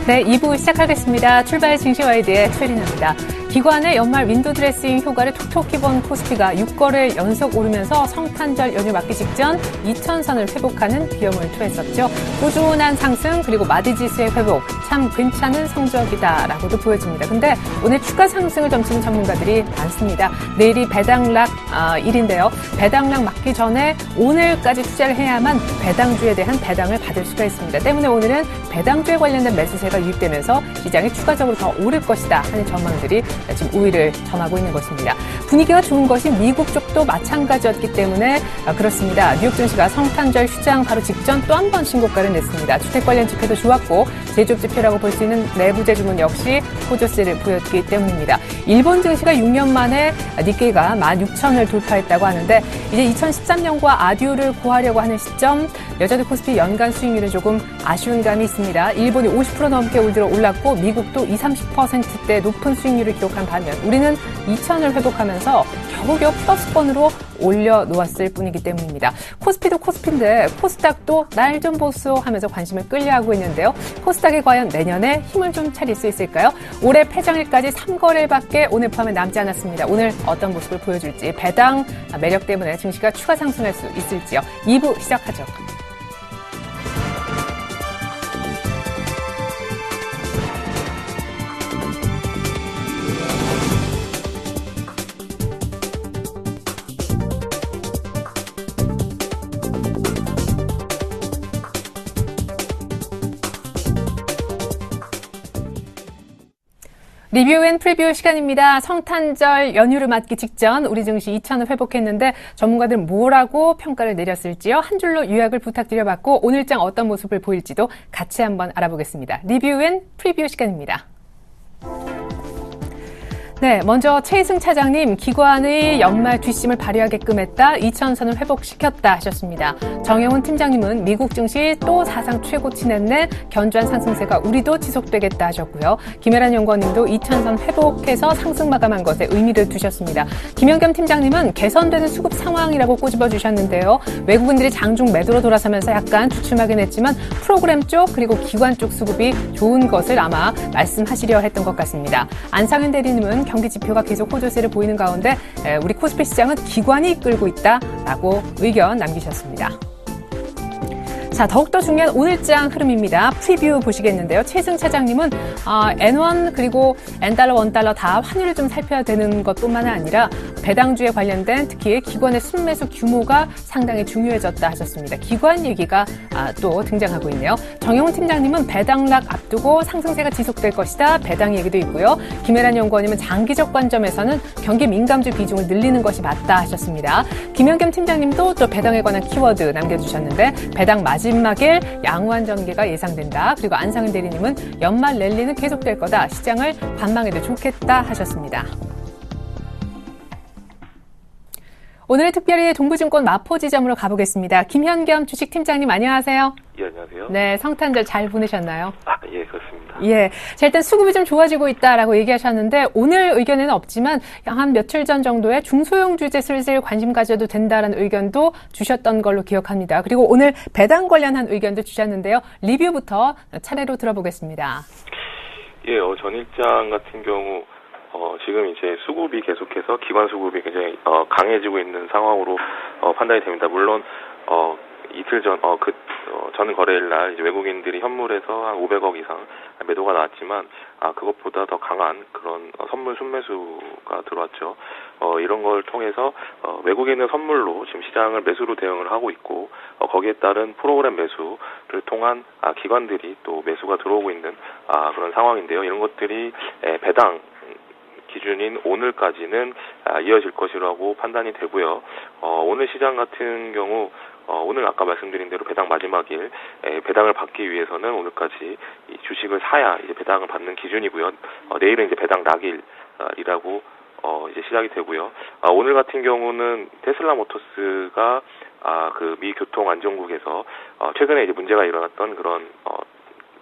네, 2부 시작하겠습니다. 출발 증시와이드의 최리나입니다. 기관의 연말 윈도우 드레싱 효과를 톡톡히 본 코스피가 6거래일 연속 오르면서 성탄절 연휴 맞기 직전 2,000선을 회복하는 비염을 토했었죠. 꾸준한 상승 그리고 마디지수의 회복, 참 괜찮은 성적이다라고도 보여집니다. 근데 오늘 추가 상승을 점치는 전문가들이 많습니다. 내일이 배당락 일인데요. 배당락 맞기 전에 오늘까지 투자를 해야만 배당주에 대한 배당을 받을 수가 있습니다. 때문에 오늘은 배당주에 관련된 매수세가 유입되면서 시장이 추가적으로 더 오를 것이다 하는 전망들이 지금 우위를 점하고 있는 것입니다. 분위기가 좋은 것이 미국 쪽도 마찬가지였기 때문에 그렇습니다. 뉴욕 증시가 성탄절 휴장 바로 직전 또 한 번 신고가를 냈습니다. 주택 관련 지표도 좋았고 제조업 지표라고 볼 수 있는 내부재 주문 역시 호조세를 보였기 때문입니다. 일본 증시가 6년 만에 니케이가 16,000을 돌파했다고 하는데 이제 2013년과 아듀를 고하려고 하는 시점 여전히 코스피 연간 수익률은 조금 아쉬운 감이 있습니다. 일본이 50% 넘게 올 들어 올랐고 미국도 20, 30%대 높은 수익률을 기록한 반면 우리는 2,000을 회복하면서 겨우겨우 플러스권으로 올려놓았을 뿐이기 때문입니다. 코스피도 코스피인데 코스닥도 날 좀 보소 하면서 관심을 끌려하고 있는데요. 코스닥이 과연 내년에 힘을 좀 차릴 수 있을까요? 올해 폐장일까지 3거래일밖에 오늘 포함해 남지 않았습니다. 오늘 어떤 모습을 보여줄지 배당 매력 때문에 증시가 추가 상승할 수 있을지요. 2부 시작하죠. 리뷰 앤 프리뷰 시간입니다. 성탄절 연휴를 맞기 직전 우리 증시 2,000을 회복했는데 전문가들 뭐라고 평가를 내렸을지요. 한 줄로 요약을 부탁드려봤고 오늘장 어떤 모습을 보일지도 같이 한번 알아보겠습니다. 리뷰 앤 프리뷰 시간입니다. 네, 먼저 최희승 차장님, 기관의 연말 뒷심을 발휘하게끔 했다, 2,000선을 회복시켰다 하셨습니다. 정영훈 팀장님은 미국 증시 또 사상 최고치 냈네, 견조한 상승세가 우리도 지속되겠다 하셨고요. 김혜란 연구원님도 2,000선 회복해서 상승 마감한 것에 의미를 두셨습니다. 김영겸 팀장님은 개선되는 수급 상황이라고 꼬집어 주셨는데요. 외국인들이 장중 매도로 돌아서면서 약간 주춤하긴 했지만 프로그램 쪽 그리고 기관 쪽 수급이 좋은 것을 아마 말씀하시려 했던 것 같습니다. 안상현 대리님은 경기 지표가 계속 호조세를 보이는 가운데 우리 코스피 시장은 기관이 이끌고 있다라고 의견 남기셨습니다. 자, 더욱더 중요한 오늘장 흐름입니다. 프리뷰 보시겠는데요. 최승 차장님은 N1 그리고 N달러, 원달러 다 환율을 좀 살펴야 되는 것뿐만 아니라 배당주에 관련된 특히 기관의 순매수 규모가 상당히 중요해졌다 하셨습니다. 기관 얘기가 또 등장하고 있네요. 정영훈 팀장님은 배당락 앞두고 상승세가 지속될 것이다. 배당 얘기도 있고요. 김혜란 연구원님은 장기적 관점에서는 경기 민감주 비중을 늘리는 것이 맞다 하셨습니다. 김현겸 팀장님도 또 배당에 관한 키워드 남겨주셨는데 배당 마지막일 양호한 전개가 예상된다. 그리고 안상현 대리님은 연말 랠리는 계속될 거다. 시장을 관망해도 좋겠다 하셨습니다. 오늘 특별히 동부증권 마포지점으로 가보겠습니다. 김현겸 주식팀장님 안녕하세요. 예, 안녕하세요. 네, 성탄절 잘 보내셨나요? 예, 그렇습니다. 예. 자, 일단 수급이 좀 좋아지고 있다라고 얘기하셨는데 오늘 의견에는 없지만 한 며칠 전 정도에 중소형 주제 슬슬 관심 가져도 된다라는 의견도 주셨던 걸로 기억합니다. 그리고 오늘 배당 관련한 의견도 주셨는데요. 리뷰부터 차례로 들어보겠습니다. 예, 전일장 같은 경우 지금 이제 수급이 계속해서 기관 수급이 굉장히 강해지고 있는 상황으로 판단이 됩니다. 물론 이틀 전 전 거래일 날 이제 외국인들이 현물에서 한 500억 이상 매도가 나왔지만 그것보다 더 강한 그런 선물 순매수가 들어왔죠. 이런 걸 통해서 외국인의 선물로 지금 시장을 매수로 대응을 하고 있고 거기에 따른 프로그램 매수를 통한 기관들이 또 매수가 들어오고 있는 그런 상황인데요. 이런 것들이 배당 기준인 오늘까지는 이어질 것이라고 판단이 되고요. 오늘 시장 같은 경우 오늘 아까 말씀드린 대로 배당 마지막일 배당을 받기 위해서는 오늘까지 이 주식을 사야 이제 배당을 받는 기준이고요. 내일은 이제 배당 낙일이라고 이제 시작이 되고요. 오늘 같은 경우는 테슬라 모터스가 그 미 교통안전국에서 최근에 이제 문제가 일어났던 그런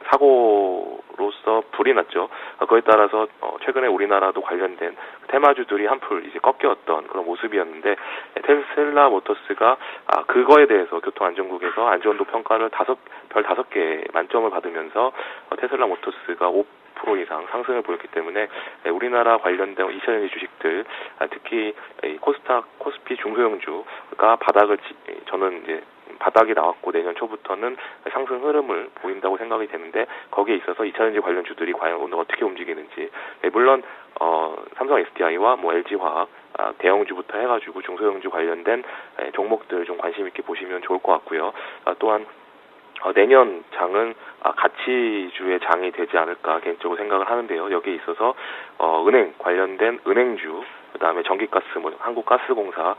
사고로서 불이 났죠. 그에 따라서 최근에 우리나라도 관련된 테마주들이 한풀 이제 꺾였던 그런 모습이었는데 테슬라 모터스가 그거에 대해서 교통안전국에서 안전도 평가를 별 5개 만점을 받으면서 테슬라 모터스가 5% 이상 상승을 보였기 때문에 우리나라 관련된 2차전지 주식들, 특히 코스피 중소형주가 저는 이제 바닥이 나왔고 내년 초부터는 상승 흐름을 보인다고 생각이 되는데, 거기에 있어서 2차전지 관련 주들이 과연 오늘 어떻게 움직이는지, 물론 삼성 SDI와 LG화학 대형주부터 해가지고 중소형주 관련된 종목들 좀 관심 있게 보시면 좋을 것 같고요. 또한 내년 장은 가치주의 장이 되지 않을까 개인적으로 생각을 하는데요. 여기에 있어서 은행 관련된 은행주, 그다음에 전기가스, 한국가스공사,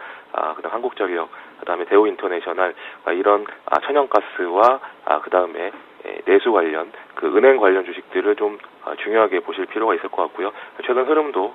그다음 한국전력, 그다음에 대우인터내셔널, 이런 천연가스와 그다음에 내수 관련 은행 관련 주식들을 좀 중요하게 보실 필요가 있을 것 같고요. 최근 흐름도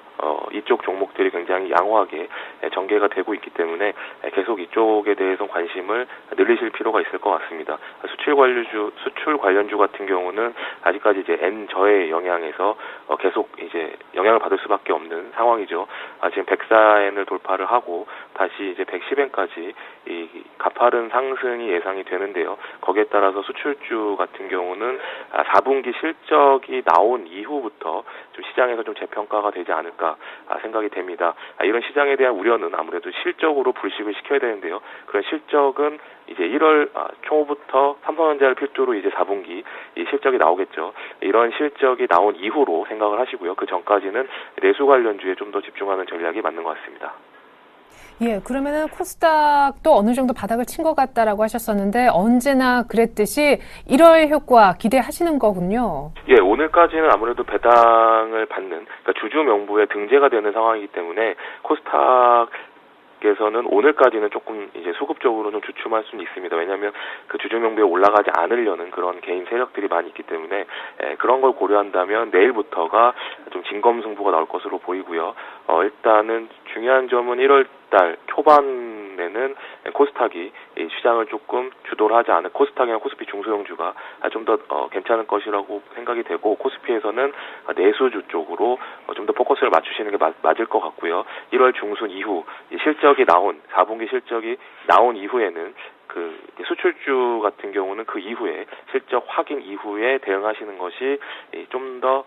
이쪽 종목들이 굉장히 양호하게 전개가 되고 있기 때문에 계속 이쪽에 대해서 관심을 늘리실 필요가 있을 것 같습니다. 수출 관련주 같은 경우는 아직까지 이제 N저의 영향에서 계속 이제 영향을 받을 수밖에 없는 상황이죠. 지금 104엔을 돌파를 하고 다시 이제 110엔까지 이 가파른 상승이 예상이 되는데요. 거기에 따라서 수출주 같은 경우는 4분기 실적이 나온 이후부터 좀 시장에서 좀 재평가가 되지 않을까 생각이 됩니다. 이런 시장에 대한 우려는 아무래도 실적으로 불식을 시켜야 되는데요. 그런 실적은 이제 1월 초부터 삼성전자를 필두로 이제 4분기 이 실적이 나오겠죠. 이런 실적이 나온 이후로 생각을 하시고요. 그 전까지는 내수 관련주에 좀 더 집중하는 전략이 맞는 것 같습니다. 예, 그러면은 코스닥도 어느 정도 바닥을 친 것 같다라고 하셨었는데, 언제나 그랬듯이 1월 효과 기대하시는 거군요. 예, 오늘까지는 아무래도 배당을 받는, 그러니까 주주 명부에 등재가 되는 상황이기 때문에 코스닥에서는 오늘까지는 조금 이제 수급적으로 좀 주춤할 수는 있습니다. 왜냐하면 그 주주 명부에 올라가지 않으려는 그런 개인 세력들이 많이 있기 때문에 그런 걸 고려한다면 내일부터가 좀 진검승부가 나올 것으로 보이고요. 일단은 중요한 점은 1월달 초반에는 코스닥이 이 시장을 조금 주도를 하지 않은, 코스닥이나 코스피 중소형주가 좀 더 괜찮을 것이라고 생각이 되고, 코스피에서는 내수주 쪽으로 좀 더 포커스를 맞추시는 게 맞을 것 같고요. 1월 중순 이후 실적이 나온 4분기 실적이 나온 이후에는 수출주 같은 경우는 그 이후에 실적 확인 이후에 대응하시는 것이 좀 더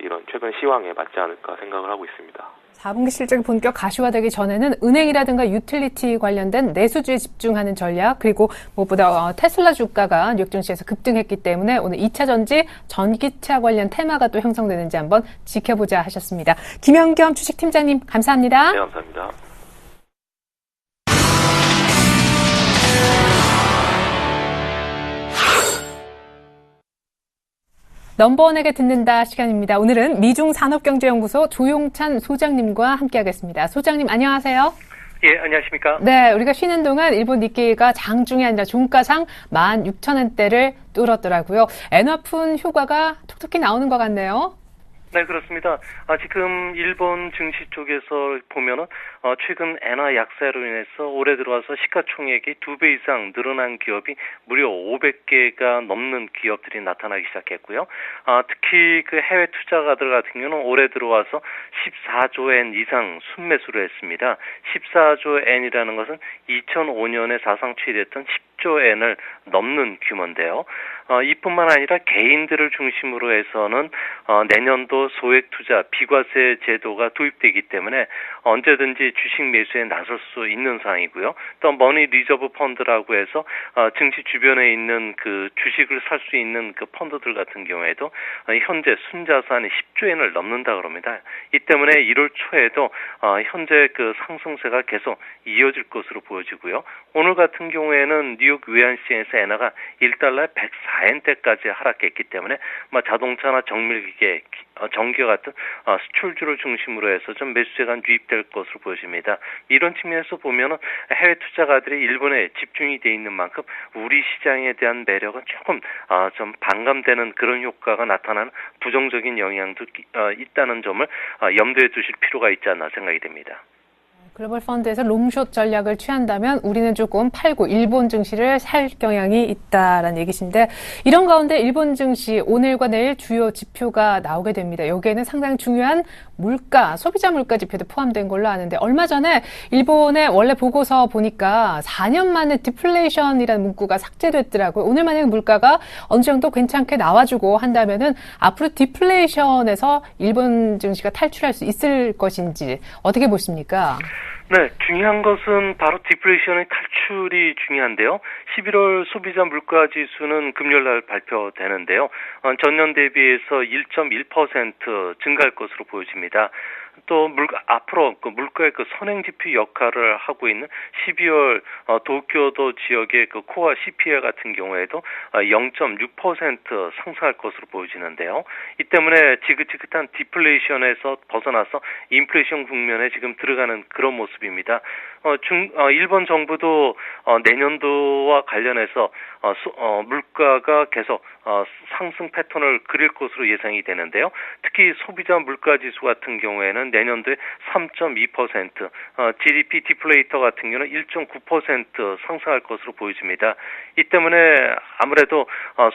이런 최근 시황에 맞지 않을까 생각을 하고 있습니다. 4분기 실적이 본격 가시화되기 전에는 은행이라든가 유틸리티 관련된 내수주에 집중하는 전략, 그리고 무엇보다 테슬라 주가가 뉴욕 증시에서 급등했기 때문에 오늘 2차 전지, 전기차 관련 테마가 또 형성되는지 한번 지켜보자 하셨습니다. 김현겸 주식팀장님 감사합니다. 네, 감사합니다. 넘버원에게 듣는다 시간입니다. 오늘은 미중산업경제연구소 조용찬 소장님과 함께하겠습니다. 소장님 안녕하세요. 예, 안녕하십니까? 네, 우리가 쉬는 동안 일본 니케이가 장중이 아니라 종가상 16,000원대를 뚫었더라고요. 엔화푼 효과가 톡톡히 나오는 것 같네요. 네, 그렇습니다. 지금 일본 증시 쪽에서 보면은 최근 엔화 약세로 인해서 올해 들어와서 시가총액이 2배 이상 늘어난 기업이 무려 500개가 넘는 기업들이 나타나기 시작했고요. 특히 그 해외 투자가들 같은 경우는 올해 들어와서 14조 엔 이상 순매수를 했습니다. 14조 엔이라는 것은 2005년에 사상 최대였던 10조 엔을 넘는 규모인데요. 이뿐만 아니라 개인들을 중심으로 해서는 내년도 소액 투자 비과세 제도가 도입되기 때문에 언제든지 주식 매수에 나설 수 있는 상황이고요. 또 머니 리저브 펀드라고 해서 증시 주변에 있는 그 주식을 살 수 있는 그 펀드들 같은 경우에도 현재 순자산이 10조 엔을 넘는다 그럽니다. 이 때문에 1월 초에도 현재 그 상승세가 계속 이어질 것으로 보여지고요. 오늘 같은 경우에는 뉴욕 외환시장에서 엔화가 1달러에 104엔대까지 하락했기 때문에 자동차나 정밀기계, 전기와 같은 수출주를 중심으로 해서 좀 매수세가 유입될 것으로 보여집니다. 이런 측면에서 보면은 해외 투자가들이 일본에 집중이 돼 있는 만큼 우리 시장에 대한 매력은 조금 좀 반감되는 그런 효과가 나타나는 부정적인 영향도 있다는 점을 염두에 두실 필요가 있지 않나 생각이 됩니다. 글로벌 펀드에서 롱숏 전략을 취한다면 우리는 조금 팔고 일본 증시를 살 경향이 있다라는 얘기신데, 이런 가운데 일본 증시 오늘과 내일 주요 지표가 나오게 됩니다. 여기에는 상당히 중요한 물가, 소비자 물가 지표도 포함된 걸로 아는데 얼마 전에 일본의 원래 보고서 보니까 4년 만에 디플레이션이라는 문구가 삭제됐더라고요. 오늘 만약 물가가 어느 정도 괜찮게 나와주고 한다면은 앞으로 디플레이션에서 일본 증시가 탈출할 수 있을 것인지 어떻게 보십니까? 네, 중요한 것은 바로 디플레이션의 탈출이 중요한데요. 11월 소비자 물가 지수는 금요일 날 발표되는데요. 전년 대비해서 1.1% 증가할 것으로 보여집니다. 또 앞으로 그 물가의 그 선행 지표 역할을 하고 있는 12월 도쿄도 지역의 그 코어 CPI 같은 경우에도 0.6% 상승할 것으로 보여지는데요. 이 때문에 지긋지긋한 디플레이션에서 벗어나서 인플레이션 국면에 지금 들어가는 그런 모습입니다. 일본 정부도 내년도와 관련해서 물가가 계속 상승 패턴을 그릴 것으로 예상이 되는데요. 특히 소비자 물가 지수 같은 경우에는 내년도에 3.2%, GDP 디플레이터 같은 경우는 1.9% 상승할 것으로 보여집니다. 이 때문에 아무래도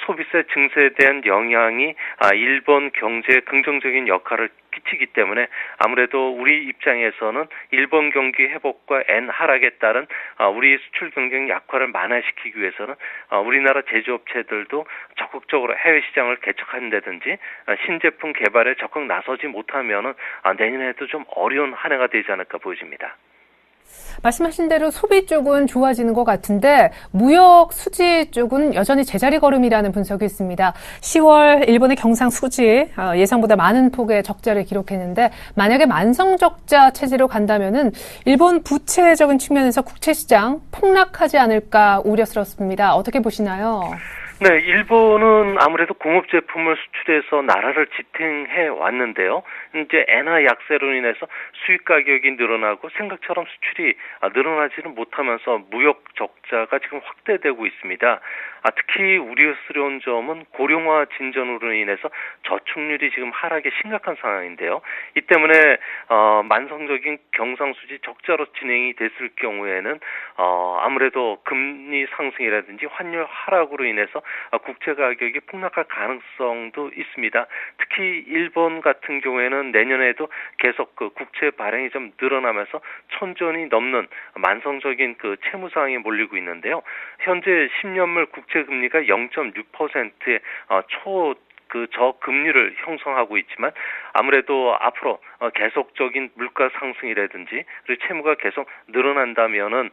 소비세 증세에 대한 영향이 일본 경제에 긍정적인 역할을 끼치기 때문에 아무래도 우리 입장에서는 일본 경기 회복과 엔 하락에 따른 우리 수출 경쟁 약화를 완화시키기 위해서는 우리나라 제조업체들도 적극적으로 해외 시장을 개척한다든지 신제품 개발에 적극 나서지 못하면은 내년에도 좀 어려운 한 해가 되지 않을까 보여집니다. 말씀하신 대로 소비 쪽은 좋아지는 것 같은데 무역 수지 쪽은 여전히 제자리 걸음이라는 분석이 있습니다. 10월 일본의 경상 수지 예상보다 많은 폭의 적자를 기록했는데 만약에 만성적자 체제로 간다면은 일본 부채적인 측면에서 국채시장 폭락하지 않을까 우려스럽습니다. 어떻게 보시나요? 네, 일본은 아무래도 공업 제품을 수출해서 나라를 지탱해 왔는데요. 이제 엔화 약세로 인해서 수입 가격이 늘어나고 생각처럼 수출이 늘어나지는 못하면서 무역 적자가 지금 확대되고 있습니다. 특히 우려스러운 점은 고령화 진전으로 인해서 저축률이 지금 하락이 심각한 상황인데요. 이 때문에 만성적인 경상수지 적자로 진행이 됐을 경우에는 아무래도 금리 상승이라든지 환율 하락으로 인해서 국채 가격이 폭락할 가능성도 있습니다. 특히 일본 같은 경우에는 내년에도 계속 그 국채 발행이 좀 늘어나면서 1,000조원이 넘는 만성적인 그 채무 상황에 몰리고 있는데요. 현재 10년물 국채 금리가 0.6%의 저금리를 형성하고 있지만 아무래도 앞으로 계속적인 물가 상승이라든지 그리고 채무가 계속 늘어난다면은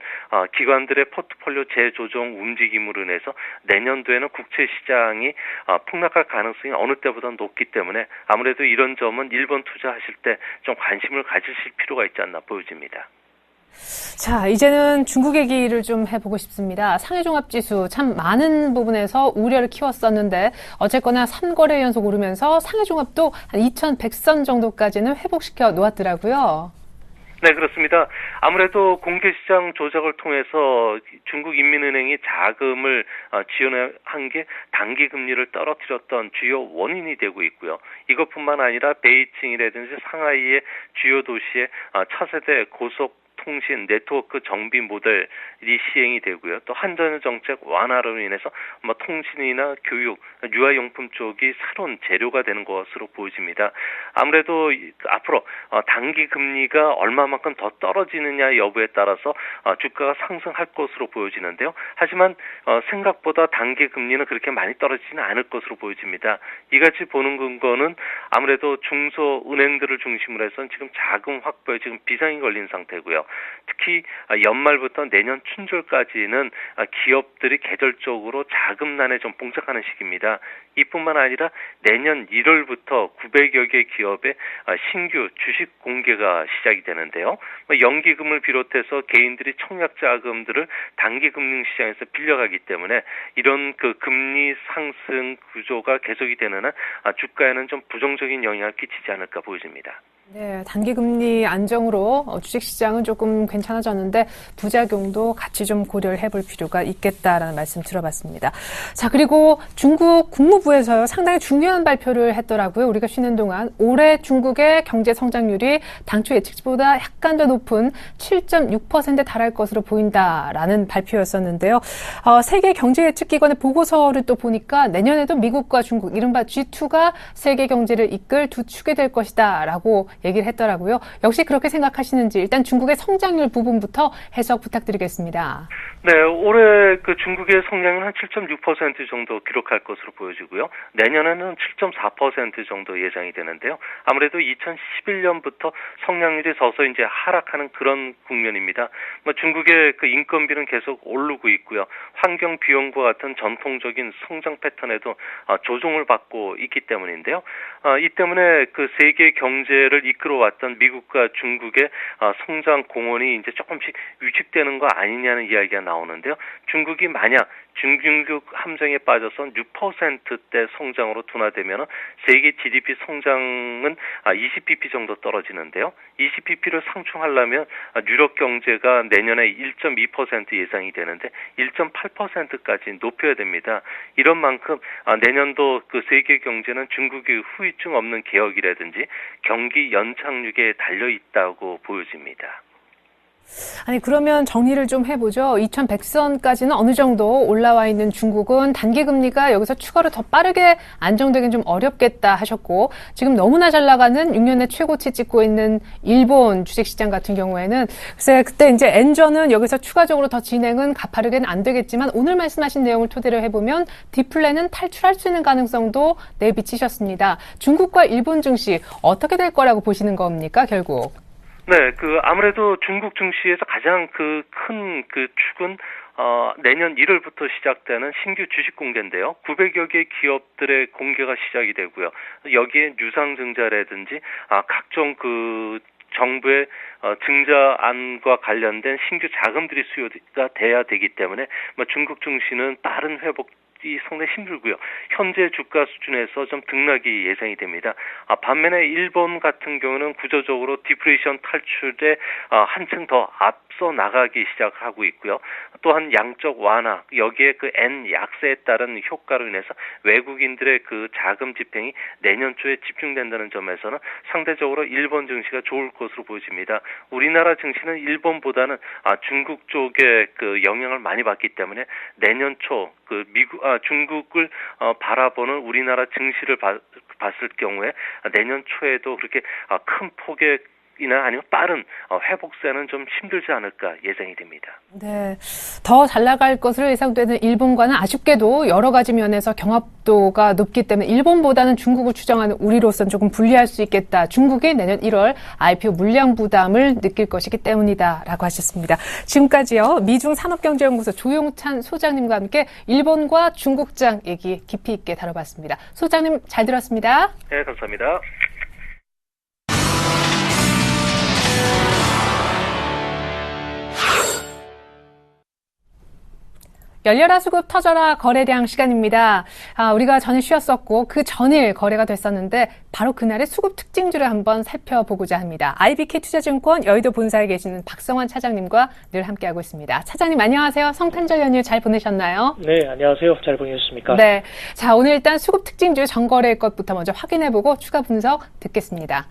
기관들의 포트폴리오 재조정 움직임으로 인해서 내년도에는 국채 시장이 폭락할 가능성이 어느 때보다 높기 때문에 아무래도 이런 점은 일본 투자하실 때 좀 관심을 가지실 필요가 있지 않나 보여집니다. 자, 이제는 중국 얘기를 좀 해보고 싶습니다. 상해종합지수 참 많은 부분에서 우려를 키웠었는데 어쨌거나 3거래 연속 오르면서 상해종합도 한 2100선 정도까지는 회복시켜 놓았더라고요. 네, 그렇습니다. 아무래도 공개시장 조작을 통해서 중국인민은행이 자금을 지원한 게 단기 금리를 떨어뜨렸던 주요 원인이 되고 있고요. 이것뿐만 아니라 베이징이라든지 상하이의 주요 도시의 차세대 고속통신 네트워크 정비 모델이 시행이 되고요. 또 한전의 정책 완화로 인해서 통신이나 교육, 유아용품 쪽이 새로운 재료가 되는 것으로 보여집니다. 아무래도 앞으로 단기 금리가 얼마만큼 더 떨어지느냐 여부에 따라서 주가가 상승할 것으로 보여지는데요. 하지만 생각보다 단기 금리는 그렇게 많이 떨어지지는 않을 것으로 보여집니다. 이같이 보는 근거는 아무래도 중소은행들을 중심으로 해서 지금 자금 확보에 지금 비상이 걸린 상태고요. 특히 연말부터 내년 춘절까지는 기업들이 계절적으로 자금난에 좀 봉착하는 시기입니다. 이뿐만 아니라 내년 1월부터 900여 개 기업의 신규 주식 공개가 시작이 되는데요. 연기금을 비롯해서 개인들이 청약 자금들을 단기 금융 시장에서 빌려가기 때문에 이런 그 금리 상승 구조가 계속이 되는 한 주가에는 좀 부정적인 영향을 끼치지 않을까 보여집니다. 네, 단기 금리 안정으로 주식시장은 조금 괜찮아졌는데 부작용도 같이 좀 고려를 해볼 필요가 있겠다라는 말씀 들어봤습니다. 자, 그리고 중국 국무부에서요 상당히 중요한 발표를 했더라고요. 우리가 쉬는 동안 올해 중국의 경제 성장률이 당초 예측치보다 약간 더 높은 7.6%에 달할 것으로 보인다라는 발표였었는데요. 세계 경제 예측기관의 보고서를 또 보니까 내년에도 미국과 중국 이른바 G2가 세계 경제를 이끌 두 축이 될 것이다라고 얘기를 했더라고요. 역시 그렇게 생각하시는지 일단 중국의 성장률 부분부터 해석 부탁드리겠습니다. 네, 올해 그 중국의 성장은 한 7.6% 정도 기록할 것으로 보여지고요. 내년에는 7.4% 정도 예상이 되는데요. 아무래도 2011년부터 성장률이 서서히 이제 하락하는 그런 국면입니다. 중국의 그 인건비는 계속 오르고 있고요. 환경 비용과 같은 전통적인 성장 패턴에도 조종을 받고 있기 때문인데요. 이 때문에 그 세계 경제를 이끌어왔던 미국과 중국의 성장 공헌이 이제 조금씩 위축되는 거 아니냐는 이야기가 나오는데요. 중국이 만약 중진국 함정에 빠져서 6%대 성장으로 둔화되면 세계 GDP 성장은 20bp 정도 떨어지는데요. 20bp를 상충하려면 유럽 경제가 내년에 1.2% 예상이 되는데 1.8%까지 높여야 됩니다. 이런 만큼 내년도 그 세계 경제는 중국의 후유증 없는 개혁이라든지 경기 연착륙에 달려 있다고 보여집니다. 아니 그러면 정리를 좀 해보죠. 2100선까지는 어느 정도 올라와 있는 중국은 단기금리가 여기서 추가로 더 빠르게 안정되긴 좀 어렵겠다 하셨고 지금 너무나 잘 나가는 6년의 최고치 찍고 있는 일본 주식시장 같은 경우에는 글쎄 그때 이제 엔저는 여기서 추가적으로 더 진행은 가파르게는 안 되겠지만 오늘 말씀하신 내용을 토대로 해보면 디플레는 탈출할 수 있는 가능성도 내비치셨습니다. 중국과 일본 증시 어떻게 될 거라고 보시는 겁니까 결국? 네, 아무래도 중국 증시에서 가장 큰 축은, 내년 1월부터 시작되는 신규 주식 공개인데요. 900여 개 기업들의 공개가 시작이 되고요. 여기에 유상증자라든지, 각종 정부의 증자안과 관련된 신규 자금들이 수요가 돼야 되기 때문에, 중국 증시는 빠른 회복 상당히 힘들고요. 현재 주가 수준에서 좀 등락이 예상이 됩니다. 반면에 일본 같은 경우는 구조적으로 디플레이션 탈출에 한층 더 앞서 나가기 시작하고 있고요. 또한 양적 완화, 여기에 엔 약세에 따른 효과로 인해서 외국인들의 자금 집행이 내년 초에 집중된다는 점에서는 상대적으로 일본 증시가 좋을 것으로 보여집니다. 우리나라 증시는 일본보다는 중국 쪽에 영향을 많이 받기 때문에 내년 초 중국을 바라보는 우리나라 증시를 봤을 경우에 내년 초에도 그렇게 큰 폭이나 아니면 빠른 회복세는 좀 힘들지 않을까 예상이 됩니다. 네, 더 잘 나갈 것으로 예상되는 일본과는 아쉽게도 여러 가지 면에서 경합도가 높기 때문에 일본보다는 중국을 추정하는 우리로서는 조금 불리할 수 있겠다. 중국이 내년 1월 IPO 물량 부담을 느낄 것이기 때문이다라고 하셨습니다. 지금까지요 미중 산업경제연구소 조용찬 소장님과 함께 일본과 중국장 얘기 깊이 있게 다뤄봤습니다. 소장님 잘 들었습니다. 네, 감사합니다. 열려라 수급 터져라 거래량 시간입니다. 우리가 전일 쉬었었고 그 전일 거래가 됐었는데 바로 그날의 수급 특징주를 한번 살펴보고자 합니다. IBK 투자증권 여의도 본사에 계시는 박성환 차장님과 늘 함께하고 있습니다. 차장님 안녕하세요. 성탄절 연휴 잘 보내셨나요? 네, 안녕하세요. 잘 보내셨습니까? 네. 자, 오늘 일단 수급 특징주 전거래 것부터 먼저 확인해보고 추가 분석 듣겠습니다.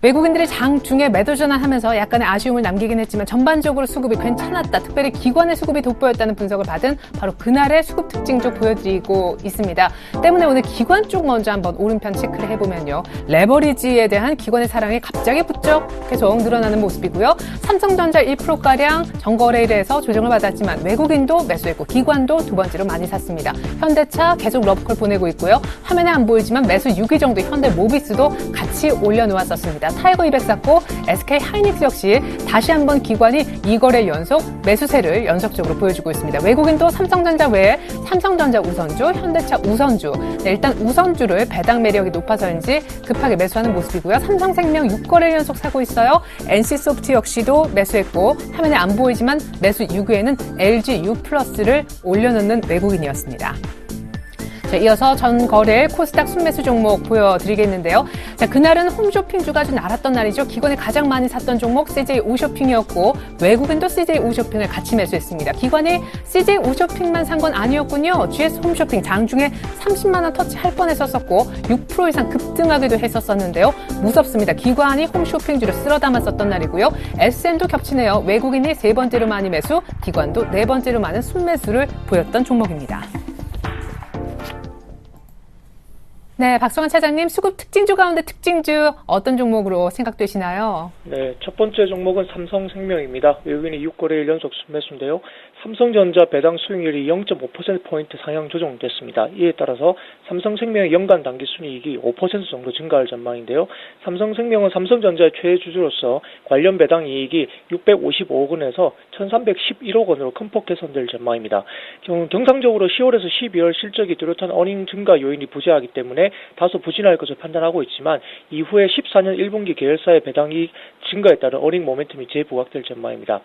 외국인들이 장중에 매도 전환하면서 약간의 아쉬움을 남기긴 했지만 전반적으로 수급이 괜찮았다. 특별히 기관의 수급이 돋보였다는 분석을 받은 바로 그날의 수급 특징주 보여드리고 있습니다. 때문에 오늘 기관 쪽 먼저 한번 오른편 체크를 해보면요. 레버리지에 대한 기관의 사랑이 갑자기 부쩍 계속 늘어나는 모습이고요. 삼성전자 1%가량 전거래일에서 조정을 받았지만 외국인도 매수했고 기관도 두 번째로 많이 샀습니다. 현대차 계속 러브콜 보내고 있고요. 화면에 안 보이지만 매수 6위 정도 현대모비스도 같이 올려놓았었습니다. 타이거 200 샀고 SK 하이닉스 역시 다시 한번 기관이 2거래 연속 매수세를 연속적으로 보여주고 있습니다. 외국인도 삼성전자 외에 삼성전자 우선주, 현대차 우선주. 네, 일단 우선주를 배당 매력이 높아서인지 급하게 매수하는 모습이고요. 삼성생명 6거래 연속 사고 있어요. NC소프트 역시도 매수했고 화면에 안 보이지만 매수 6위에는 LG U+를 올려놓는 외국인이었습니다. 자, 이어서 전 거래일 코스닥 순매수 종목 보여드리겠는데요. 자, 그날은 홈쇼핑주가 아주 날았던 날이죠. 기관이 가장 많이 샀던 종목 CJ 오쇼핑이었고 외국인도 CJ 오쇼핑을 같이 매수했습니다. 기관이 CJ 오쇼핑만 산 건 아니었군요. GS 홈쇼핑 장중에 30만 원 터치할 뻔했었고 6% 이상 급등하기도 했었는데요. 무섭습니다. 기관이 홈쇼핑주를 쓸어 담았었던 날이고요. SM도 겹치네요. 외국인이 세 번째로 많이 매수, 기관도 네 번째로 많은 순매수를 보였던 종목입니다. 네, 박성환 차장님, 수급 특징주 가운데 특징주 어떤 종목으로 생각되시나요? 네, 첫 번째 종목은 삼성생명입니다. 외국인이 6거래일 연속 순매수인데요. 삼성전자 배당 수익률이 0.5%포인트 상향 조정됐습니다. 이에 따라서 삼성생명의 연간 당기 순이익이 5% 정도 증가할 전망인데요. 삼성생명은 삼성전자의 최주주로서 관련 배당 이익이 655억 원에서 1311억 원으로 큰 폭 개선될 전망입니다. 정상적으로 10월에서 12월 실적이 뚜렷한 어닝 증가 요인이 부재하기 때문에 다소 부진할 것을 판단하고 있지만 이후에 14년 1분기 계열사의 배당이 증가에 따른 어닝 모멘텀이 재부각될 전망입니다.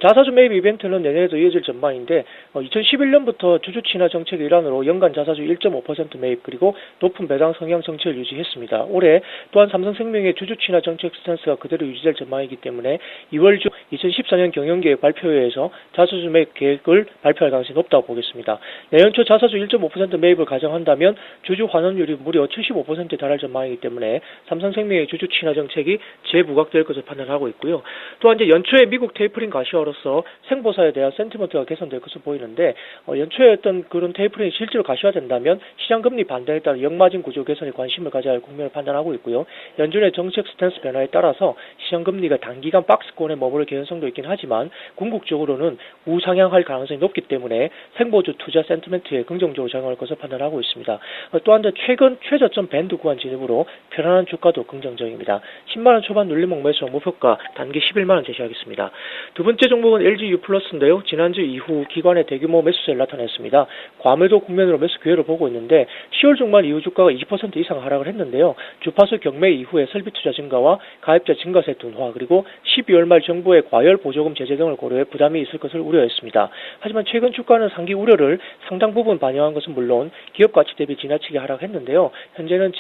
자사주 매입 이벤트는 내년에도 이어질 전망인데 2011년부터 주주 친화 정책의 일환으로 연간 자사주 1.5% 매입 그리고 높은 배당 성향 정책을 유지했습니다. 올해 또한 삼성생명의 주주 친화 정책 스탠스가 그대로 유지될 전망이기 때문에 2월 중 2014년 경영계획 발표회에서 자사주 매입 계획을 발표할 가능성이 높다고 보겠습니다. 내년 초 자사주 1.5% 매입을 가정한다면 주주 환원율이 무려 75%에 달할 전망이기 때문에 삼성생명의 주주 친화 정책이 재부각될 것을 판단하고 있고요. 또한 이제 연초에 미국 테이퍼링 가시화로서 생보사에 대한 센티먼트가 개선될 것으로 보이는데 연초에 어떤 그런 테이퍼링이 실제로 가시화된다면 시장금리 반등에 따라 역마진 구조 개선에 관심을 가져야 할 국면을 판단하고 있고요. 연준의 정책 스탠스 변화에 따라서 시장금리가 단기간 박스권에 머무를 개연성도 있긴 하지만 궁극적으로는 우상향할 가능성이 높기 때문에 생보주 투자 센티먼트에 긍정적으로 작용할 것을 판단하고 있습니다. 또한 최근 최저점 밴드 구간 진입으로 편안한 주가도 긍정적입니다. 10만원 초반 눌림목 매수 목표가 단기 11만원 제시하겠습니다. 두 번째 종목은 LG유플러스인데요. 지난주 이후 기관의 대규모 매수세를 나타냈습니다. 과매도 국면으로 매수 기회를 보고 있는데 10월 중반 이후 주가가 20% 이상 하락을 했는데요. 주파수 경매 이후에 설비 투자 증가와 가입자 증가세 둔화 그리고 12월 말 정부의 과열 보조금 제재 등을 고려해 부담이 있을 것을 우려했습니다. 하지만 최근 주가는 상기 우려를 상당 부분 반영한 것은 물론 기업 가치 대비 지나치게 하락했는데요. 현재는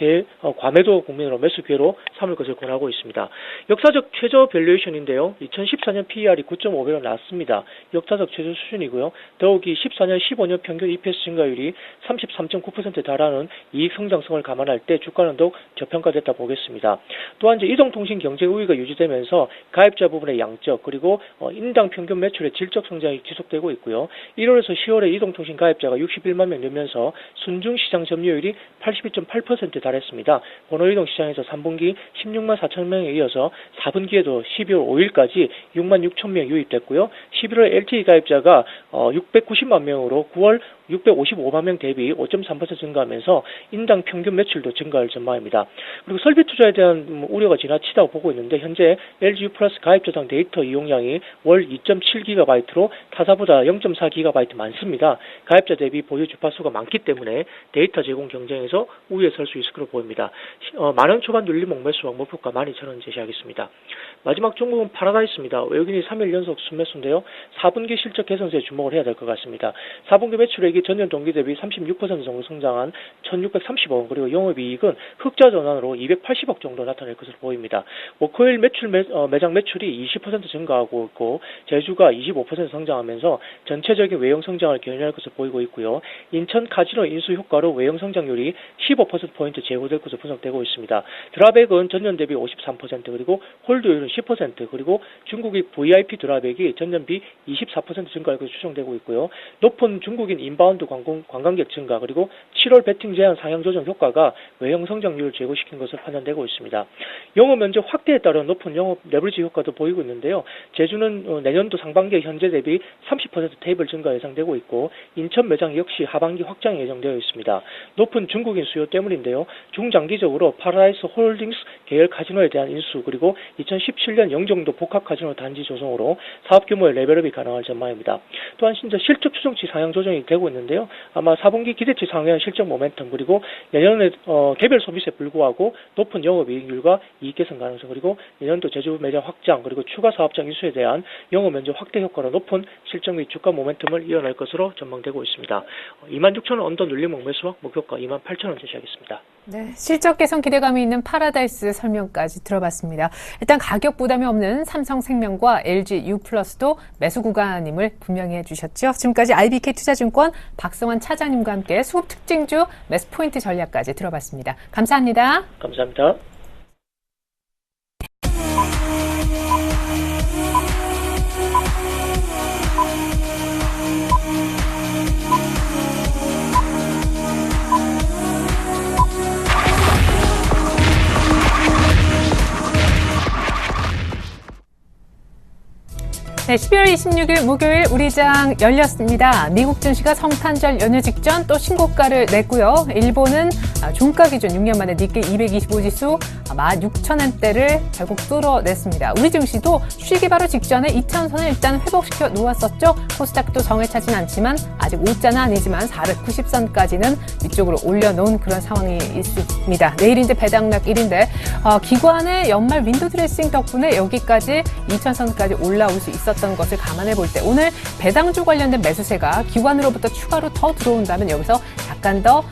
과매도 국면으로 매수 기회로 삼을 것을 권하고 있습니다. 역사적 최저 밸류에이션인데요. 2014년 PER이 9.5배로 낮습니다. 역사적 최저 수준이고요. 더욱이 14년, 15년 평균 EPS 증가율이 33.9%에 달하는 이익 성장성을 감안할 때 주가는 더욱 저평가됐다 보겠습니다. 또한 이제 이동통신 경쟁 우위가 유지되면서 가입자 부분의 양적 그리고 인당 평균 매출의 질적 성장이 지속되고 있고요. 1월에서 10월에 이동통신 가입자가 61만 명 늘면서 순중 시장 점유율이 82.8%에 달했습니다. 번호이동 시장에서 3분기 16만 4천 명에 이어서 4분기에도 12월 5일까지 6만 6천 명 유입됐고요. 11월 LTE 가입자가 690만 명으로 9월 655만 명 대비 5.3% 증가하면서 인당 평균 매출도 증가할 전망입니다. 그리고 설비 투자에 대한 우려가 지나치다고 보고 있는데 현재 LGU 플러스 가입자당 데이터 이용량이 월 2.7GB로 타사보다 0.4GB 많습니다. 가입자 대비 보유 주파수가 많기 때문에 데이터 제공 경쟁에서 우위에 설 수 있을 것으로 보입니다. 만원 초반 눌림목 매수와 목표가 12,000원 제시하겠습니다. 마지막 종목은 파라다이스입니다. 외국인이 3일 연속 순매수인데요. 4분기 실적 개선세에 주목을 해야 될 것 같습니다. 4분기 매출액이 전년 동기 대비 36% 정도 성장한 1,630억 원 그리고 영업이익은 흑자 전환으로 280억 정도 나타낼 것으로 보입니다. 워커힐 매장 매출이 20% 증가하고 있고 제주가 25% 성장하면서 전체적인 외형 성장을 견인할 것으로 보이고 있고요. 인천 카지노 인수 효과로 외형 성장률이 15%포인트 제고될 것으로 분석되고 있습니다. 드랍액은 전년 대비 53% 그리고 홀드율은 10% 그리고 중국의 VIP 드랍액이 전년비 24% 증가할 것으로 추정되고 있고요. 높은 중국인 인바운드 관광객 증가 그리고 7월 베팅 제한 상향 조정 효과가 외형 성장률을 제고시킨 것으로 판단되고 있습니다. 영업 면적 확대에 따른 높은 영업 레버리지 효과도 보이고 있는데요. 제주는 내년도 상반기에 현재 대비 30% 테이블 증가 예상되고 있고 인천 매장 역시 하반기 확장이 예정되어 있습니다. 높은 중국인 수요 때문인데요. 중장기적으로 파라다이스 홀딩스 계열 카지노에 대한 인수 그리고 2017년 영종도 복합 카지노 단지 조성으로 사업 규모의 레벨업이 가능할 전망입니다. 또한 진짜 실적 추정치 상향 조정이 되고 있는데요. 아마 4분기 기대치 상회한 실적 모멘텀 그리고 내년에 개별 소비세에 불구하고 높은 영업이익률과 이익 개선 가능성 그리고 내년도 제주 매장 확장 그리고 추가 사업장 인수에 대한 영업 면적 확대 효과로 높은 실적 및 주가 모멘텀을 이어날 것으로 전망되고 있습니다. 26,000원 언더 눌림목 매수와 목표가 28,000원 제시하겠습니다. 네, 실적 개선 기대감이 있는 파라다이스 설명까지 들어봤습니다. 일단 가격 부담이 없는 삼성생명과 LG유플러스도 매수 구간임을 분명히 해주셨죠. 지금까지 IBK 투자증권 박성환 차장님과 함께 수급 특징주 매수 포인트 전략까지 들어봤습니다. 감사합니다. 감사합니다. 네, 12월 26일 목요일 우리장 열렸습니다. 미국 증시가 성탄절 연휴 직전 또 신고가를 냈고요. 일본은 종가 기준 6년 만에 니케이 225지수 16,000원대를 결국 뚫어냈습니다. 우리 증시도 쉬기 바로 직전에 2,000선을 일단 회복시켜 놓았었죠. 코스닥도 정에 차진 않지만 아직 오자는 아니지만 490선까지는 위쪽으로 올려놓은 그런 상황이 있습니다. 내일 이제 배당락일인데 기관의 연말 윈도 드레싱 덕분에 여기까지 2,000선까지 올라올 수 있었던 것을 감안해 볼 때 오늘 배당주 관련된 매수세가 기관으로부터 추가로 더 들어온다면 여기서 약간 더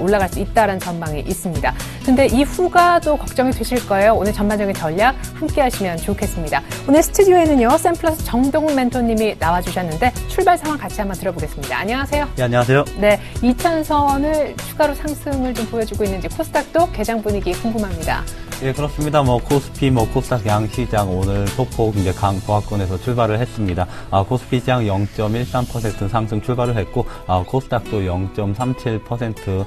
올라갈 수 있다는 전망이 있습니다. 근데 이후가 또 걱정이 되실 거예요. 오늘 전반적인 전략 함께 하시면 좋겠습니다. 오늘 스튜디오에는요. 샘플러스 정동훈 멘토님이 나와주셨는데 출발 상황 같이 한번 들어보겠습니다. 안녕하세요. 네, 안녕하세요. 네, 2,000선을 추가로 상승을 좀 보여주고 있는지 코스닥도 개장 분위기 궁금합니다. 예, 그렇습니다. 코스피, 코스닥 양시장 오늘 소폭 이제 강보합권에서 출발을 했습니다. 코스피 시장 0.13% 상승 출발을 했고, 코스닥도 0.37%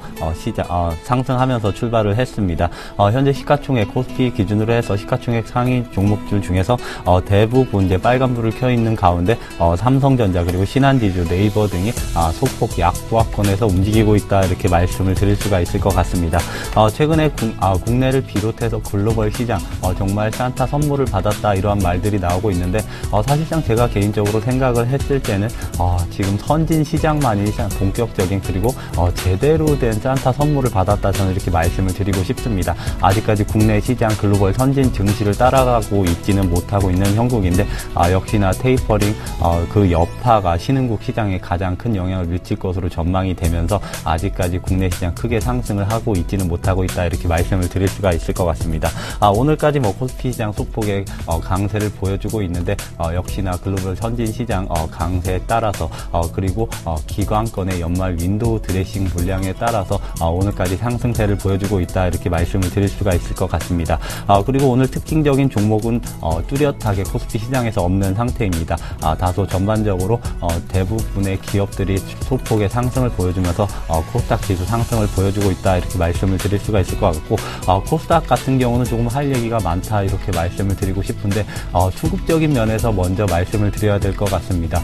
상승하면서 출발을 했습니다. 현재 시가총액 코스피 기준으로 해서 시가총액 상위 종목들 중에서 대부분 이제 빨간불을 켜 있는 가운데 삼성전자 그리고 신한지주, 네이버 등이 소폭 약보합권에서 움직이고 있다 이렇게 말씀을 드릴 수가 있을 것 같습니다. 최근에 국내를 비롯해서 글로벌 시장 정말 산타 선물을 받았다 이러한 말들이 나오고 있는데 사실상 제가 개인적으로 생각을 했을 때는 지금 선진 시장만이 본격적인 그리고 제대로 된 산타 선물을 받았다 저는 이렇게 말씀을 드리고 싶습니다. 아직까지 국내 시장 글로벌 선진 증시를 따라가고 있지는 못하고 있는 형국인데 역시나 테이퍼링 그 여파가 신흥국 시장에 가장 큰 영향을 미칠 것으로 전망이 되면서 아직까지 국내 시장 크게 상승을 하고 있지는 못하고 있다 이렇게 말씀을 드릴 수가 있을 것 같습니다. 오늘까지 코스피 시장 소폭의 강세를 보여주고 있는데 역시나 글로벌 선진 시장 강세에 따라서 그리고 기관권의 연말 윈도우 드레싱 물량에 따라서 오늘까지 상승세를 보여주고 있다 이렇게 말씀을 드릴 수가 있을 것 같습니다. 그리고 오늘 특징적인 종목은 뚜렷하게 코스피 시장에서 없는 상태입니다. 다소 전반적으로 대부분의 기업들이 소폭의 상승을 보여주면서 코스닥 지수 상승을 보여주고 있다 이렇게 말씀을 드릴 수가 있을 것 같고 코스닥 같은 경우는 조금 할 얘기가 많다 이렇게 말씀을 드리고 싶은데 수급적인 면에서 먼저 말씀을 드려야 될 것 같습니다.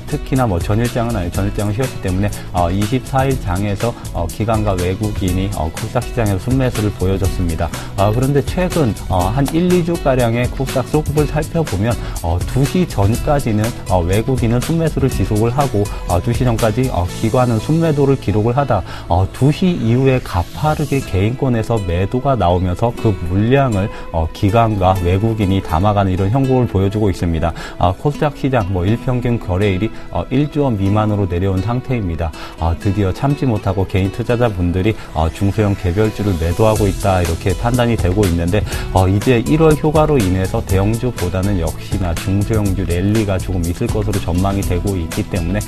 특히나 전일장은 아니고 전일장은 쉬었기 때문에 24일 장에서 기관과 외국인이 코스닥 시장에서 순매수를 보여줬습니다. 그런데 최근 한 1, 2주가량의 코스닥 수급을 살펴보면 2시 전까지는 외국인은 순매수를 지속을 하고 2시 전까지 기관은 순매도를 기록을 하다 2시 이후에 가파르게 개인권에서 매도가 나오면서 그 물량을 기관과 외국인이 담아가는 이런 형국을 보여주고 있습니다. 코스닥 시장 일평균 거래일이 1조 원 미만으로 내려온 상태입니다. 드디어 참지 못하고 개인 투자자분들이 중소형 개별주를 매도하고 있다 이렇게 판단이 되고 있는데 이제 1월 효과로 인해서 대형주보다는 역시나 중소형주 랠리가 조금 있을 것으로 전망이 되고 있기 때문에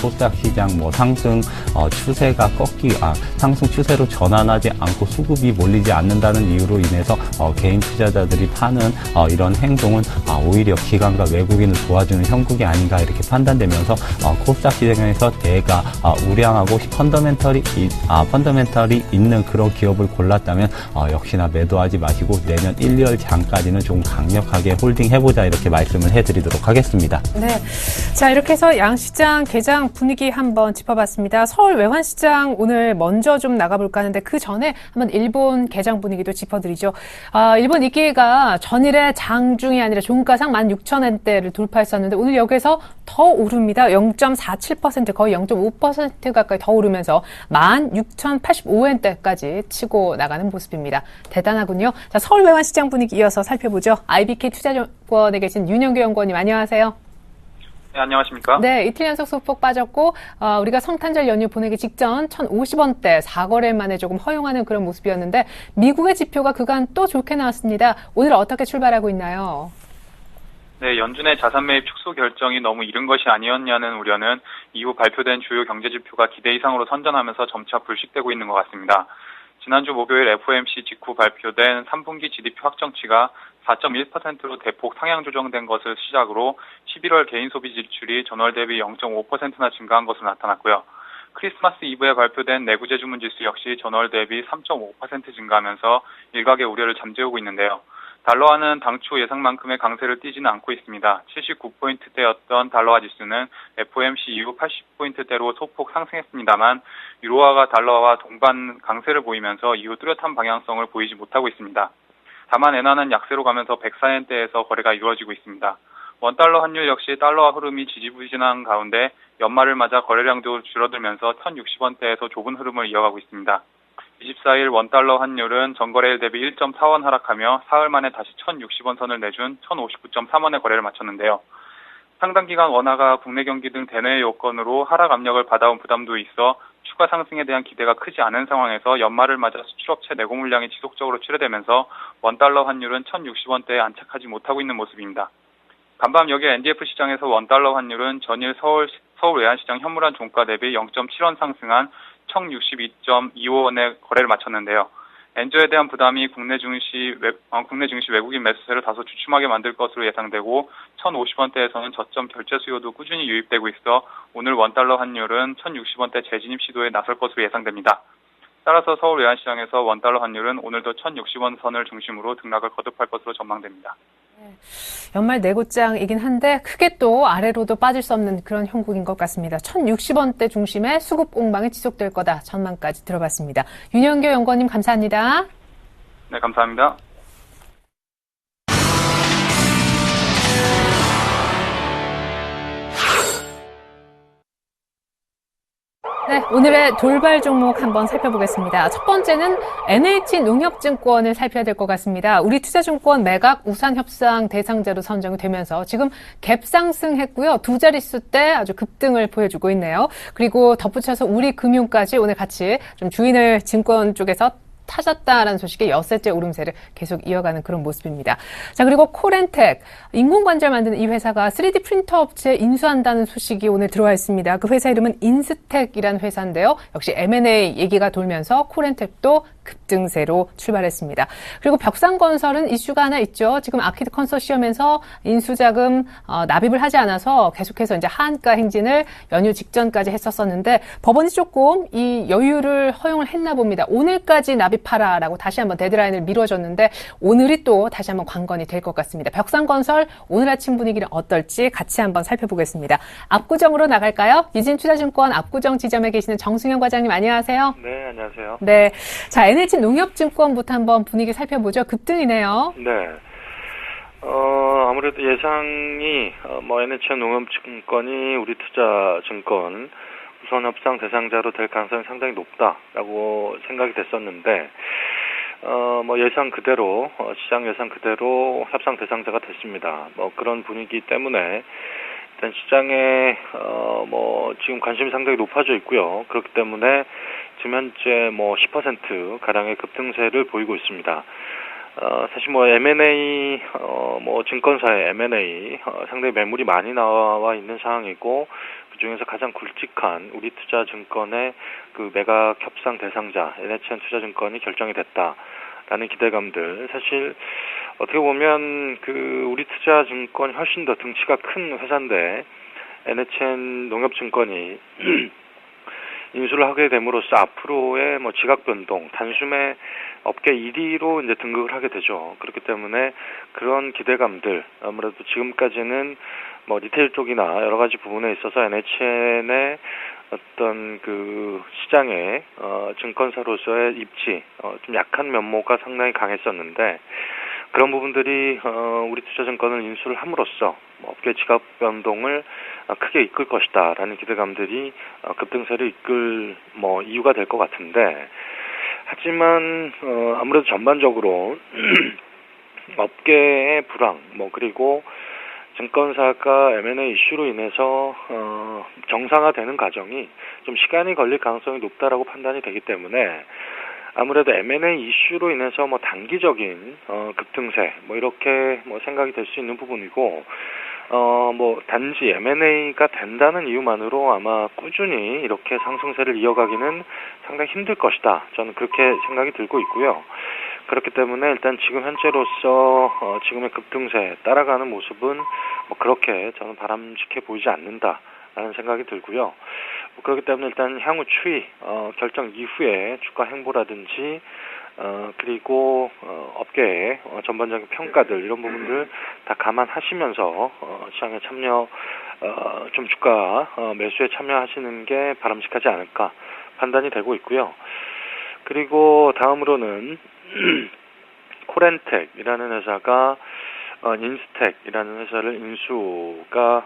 코스닥 시장 상승 추세가 상승 추세로 전환하지 않고 수급이 몰리지 않는다는 이유로 인해서 개인 투자자들이 파는 이런 행동은 오히려 기관과 외국인을 도와주는 형국이 아닌가 이렇게 판단되면서 코스닥 시장에서 대가 우량하고 펀더멘털이 있는 그런 기업을 골랐다면 역시나 매도하지 마시고 내년 1, 2월 장까지는 좀 강력하게 홀딩해보자 이렇게 말씀을 해드리도록 하겠습니다. 네, 자 이렇게 해서 양시장 개장 분위기 한번 짚어봤습니다. 서울 외환시장 오늘 먼저 좀 나가볼까 하는데 그 전에 한번 일본 개장 분위기도 짚어드리죠. 일본 니케이가 전일에 장중이 아니라 종가상 16,000원대를 돌파했었는데 오늘 여기서 더 오릅니다. 0.47% 거의 0.5% 가까이 더 오르면서 16,085원대까지 치고 나가는 모습입니다. 대단하군요. 자, 서울 외환시장 분위기 이어서 살펴보죠. IBK 투자증권에 계신 윤영규 연구원님 안녕하세요. 네, 안녕하십니까? 네, 이틀 연속 소폭 빠졌고 우리가 성탄절 연휴 보내기 직전 1,050원대 4거래 만에 조금 허용하는 그런 모습이었는데 미국의 지표가 그간 또 좋게 나왔습니다. 오늘 어떻게 출발하고 있나요? 네, 연준의 자산 매입 축소 결정이 너무 이른 것이 아니었냐는 우려는 이후 발표된 주요 경제 지표가 기대 이상으로 선전하면서 점차 불식되고 있는 것 같습니다. 지난주 목요일 FOMC 직후 발표된 3분기 GDP 확정치가 4.1%로 대폭 상향 조정된 것을 시작으로 11월 개인 소비 지출이 전월 대비 0.5%나 증가한 것으로 나타났고요. 크리스마스 이브에 발표된 내구재 주문 지수 역시 전월 대비 3.5% 증가하면서 일각의 우려를 잠재우고 있는데요. 달러화는 당초 예상만큼의 강세를 띠지는 않고 있습니다. 79포인트대였던 달러화 지수는 FOMC 이후 80포인트대로 소폭 상승했습니다만 유로화가 달러화와 동반 강세를 보이면서 이후 뚜렷한 방향성을 보이지 못하고 있습니다. 다만 엔화는 약세로 가면서 104엔대에서 거래가 이루어지고 있습니다. 원달러 환율 역시 달러화 흐름이 지지부진한 가운데 연말을 맞아 거래량도 줄어들면서 1060원대에서 좁은 흐름을 이어가고 있습니다. 24일 원달러 환율은 전거래일 대비 1.4원 하락하며 사흘 만에 다시 1060원 선을 내준 1059.3원의 거래를 마쳤는데요. 상당 기간 원화가 국내 경기 등 대내 요건으로 하락 압력을 받아온 부담도 있어 추가 상승에 대한 기대가 크지 않은 상황에서 연말을 맞아 수출업체 내고 물량이 지속적으로 출회되면서 원달러 환율은 1060원대에 안착하지 못하고 있는 모습입니다. 간밤 여기 NDF 시장에서 원달러 환율은 전일 서울 외환시장 현물환 종가 대비 0.7원 상승한 1062.25원의 거래를 마쳤는데요. 엔저에 대한 부담이 국내 증시 외국인 매수세를 다소 주춤하게 만들 것으로 예상되고 1050원대에서는 저점 결제 수요도 꾸준히 유입되고 있어 오늘 원달러 환율은 1060원대 재진입 시도에 나설 것으로 예상됩니다. 따라서 서울 외환시장에서 원달러 환율은 오늘도 1060원 선을 중심으로 등락을 거듭할 것으로 전망됩니다. 연말 내고장이긴 한데 크게 또 아래로도 빠질 수 없는 그런 형국인 것 같습니다. 1060원대 중심의 수급 공방이 지속될 거다 전망까지 들어봤습니다. 윤영교 연구원님 감사합니다. 네, 감사합니다. 네, 오늘의 돌발 종목 한번 살펴보겠습니다. 첫 번째는 NH농협증권을 살펴야 될 것 같습니다. 우리투자증권 매각 우산협상 대상자로 선정이 되면서 지금 갭 상승했고요. 두 자릿수대 아주 급등을 보여주고 있네요. 그리고 덧붙여서 우리금융까지 오늘 같이 좀 주인을 증권 쪽에서 타졌다라는 소식에 엿새째 오름세를 계속 이어가는 그런 모습입니다. 자, 그리고 코렌텍, 인공관절 만드는 이 회사가 3D 프린터 업체에 인수한다는 소식이 오늘 들어와 있습니다. 그 회사 이름은 인스텍이라는 회사인데요. 역시 M&A 얘기가 돌면서 코렌텍도 급등세로 출발했습니다. 그리고 벽산건설은 이슈가 하나 있죠. 지금 아키드 컨소시엄에서 인수자금 납입을 하지 않아서 계속해서 이제 하한가 행진을 연휴 직전까지 했었었는데 법원이 조금 이 여유를 허용을 했나 봅니다. 오늘까지 납입하라라고 다시 한번 데드라인을 미뤄줬는데 오늘이 또 다시 한번 관건이 될 것 같습니다. 벽산건설 오늘 아침 분위기는 어떨지 같이 한번 살펴보겠습니다. 압구정으로 나갈까요? 유진투자증권 압구정 지점에 계시는 정승현 과장님 안녕하세요. 네, 안녕하세요. 네, 자 NH농협증권부터 한번 분위기 살펴보죠. 급등이네요. 네. 아무래도 예상이 NH농협증권이 우리투자증권 우선협상 대상자로 될 가능성이 상당히 높다라고 생각이 됐었는데 예상 그대로 시장 예상 그대로 협상 대상자가 됐습니다. 그런 분위기 때문에 일단 시장에 지금 관심이 상당히 높아져 있고요. 그렇기 때문에 지금 현재 10% 가량의 급등세를 보이고 있습니다. 사실 M&A 증권사의 M&A 상당히 매물이 많이 나와 있는 상황이고 그 중에서 가장 굵직한 우리투자증권의 그 매각 협상 대상자 NHN 투자증권이 결정이 됐다라는 기대감들. 사실 어떻게 보면 그 우리투자증권이 훨씬 더 등치가 큰 회사인데 NHN 농협증권이 인수를 하게 됨으로써 앞으로의 지각 변동, 단숨에 업계 1위로 이제 등극을 하게 되죠. 그렇기 때문에 그런 기대감들, 아무래도 지금까지는 리테일 쪽이나 여러 가지 부분에 있어서 NHN의 어떤 그 시장의 증권사로서의 입지, 좀 약한 면모가 상당히 강했었는데 그런 부분들이 우리투자증권을 인수를 함으로써 업계 지각 변동을 크게 이끌 것이다라는 기대감들이 급등세를 이끌 이유가 될 것 같은데 하지만 아무래도 전반적으로 업계의 불황 그리고 증권사가 M&A 이슈로 인해서 정상화되는 과정이 좀 시간이 걸릴 가능성이 높다라고 판단이 되기 때문에 아무래도 M&A 이슈로 인해서 단기적인 급등세 이렇게 생각이 될 수 있는 부분이고 단지 M&A가 된다는 이유만으로 아마 꾸준히 이렇게 상승세를 이어가기는 상당히 힘들 것이다. 저는 그렇게 생각이 들고 있고요. 그렇기 때문에 일단 지금 현재로서 지금의 급등세 따라가는 모습은 그렇게 저는 바람직해 보이지 않는다라는 생각이 들고요. 그렇기 때문에 일단 향후 추이 결정 이후에 주가 행보라든지 그리고 업계의 전반적인 평가들 이런 부분들 다 감안하시면서 시장에 참여 좀 주가 매수에 참여하시는 게 바람직하지 않을까 판단이 되고 있고요. 그리고 다음으로는 코렌텍이라는 회사가 인스텍이라는 회사를 인수가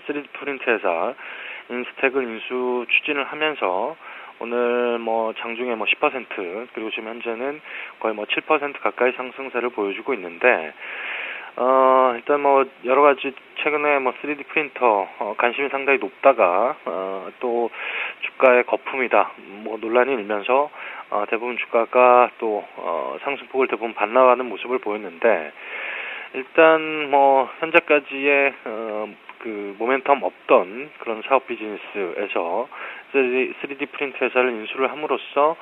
3D 프린트 회사 인스텍을 인수 추진을 하면서 오늘 장중에 10% 그리고 지금 현재는 거의 7% 가까이 상승세를 보여주고 있는데 일단 여러 가지 최근에 3D 프린터 관심이 상당히 높다가 또 주가의 거품이다 논란이 일면서 대부분 주가가 또 상승폭을 대부분 반납하는 모습을 보였는데 일단 현재까지의 그 모멘텀 없던 그런 사업 비즈니스에서 3D 프린트 회사를 인수를 함으로써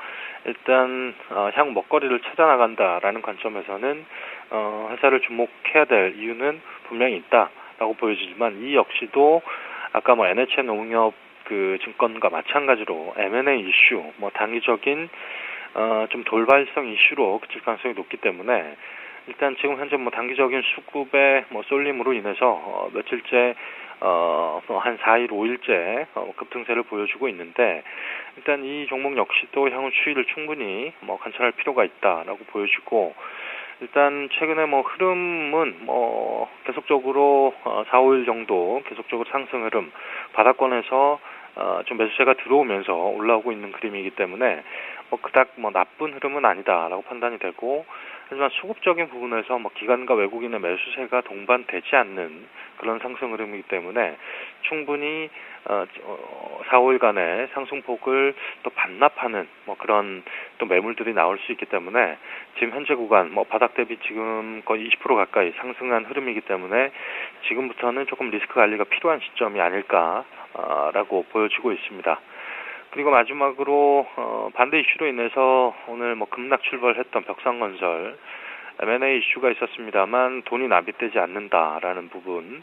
일단 향 먹거리를 찾아나간다라는 관점에서는 회사를 주목해야 될 이유는 분명히 있다라고 보여지지만 이 역시도 아까 NHN 농협 그 증권과 마찬가지로 M&A 이슈, 단기적인 좀 돌발성 이슈로 그칠 가능성이 높기 때문에 일단 지금 현재 단기적인 수급의 쏠림으로 인해서 며칠째 한 4일, 5일째 급등세를 보여주고 있는데 일단 이 종목 역시도 향후 추이를 충분히 관찰할 필요가 있다라고 보여지고 일단 최근에 흐름은 계속적으로 4, 5일 정도 계속적으로 상승 흐름 바닥권에서 좀 매수세가 들어오면서 올라오고 있는 그림이기 때문에 그닥 나쁜 흐름은 아니다라고 판단이 되고 하지만 수급적인 부분에서 기관과 외국인의 매수세가 동반되지 않는 그런 상승 흐름이기 때문에 충분히 4, 5일간의 상승폭을 또 반납하는 그런 또 매물들이 나올 수 있기 때문에 지금 현재 구간 바닥 대비 지금 거의 20% 가까이 상승한 흐름이기 때문에 지금부터는 조금 리스크 관리가 필요한 시점이 아닐까라고 보여지고 있습니다. 그리고 마지막으로 반대 이슈로 인해서 오늘 급락 출발했던 벽상건설 M&A 이슈가 있었습니다만 돈이 납입되지 않는다라는 부분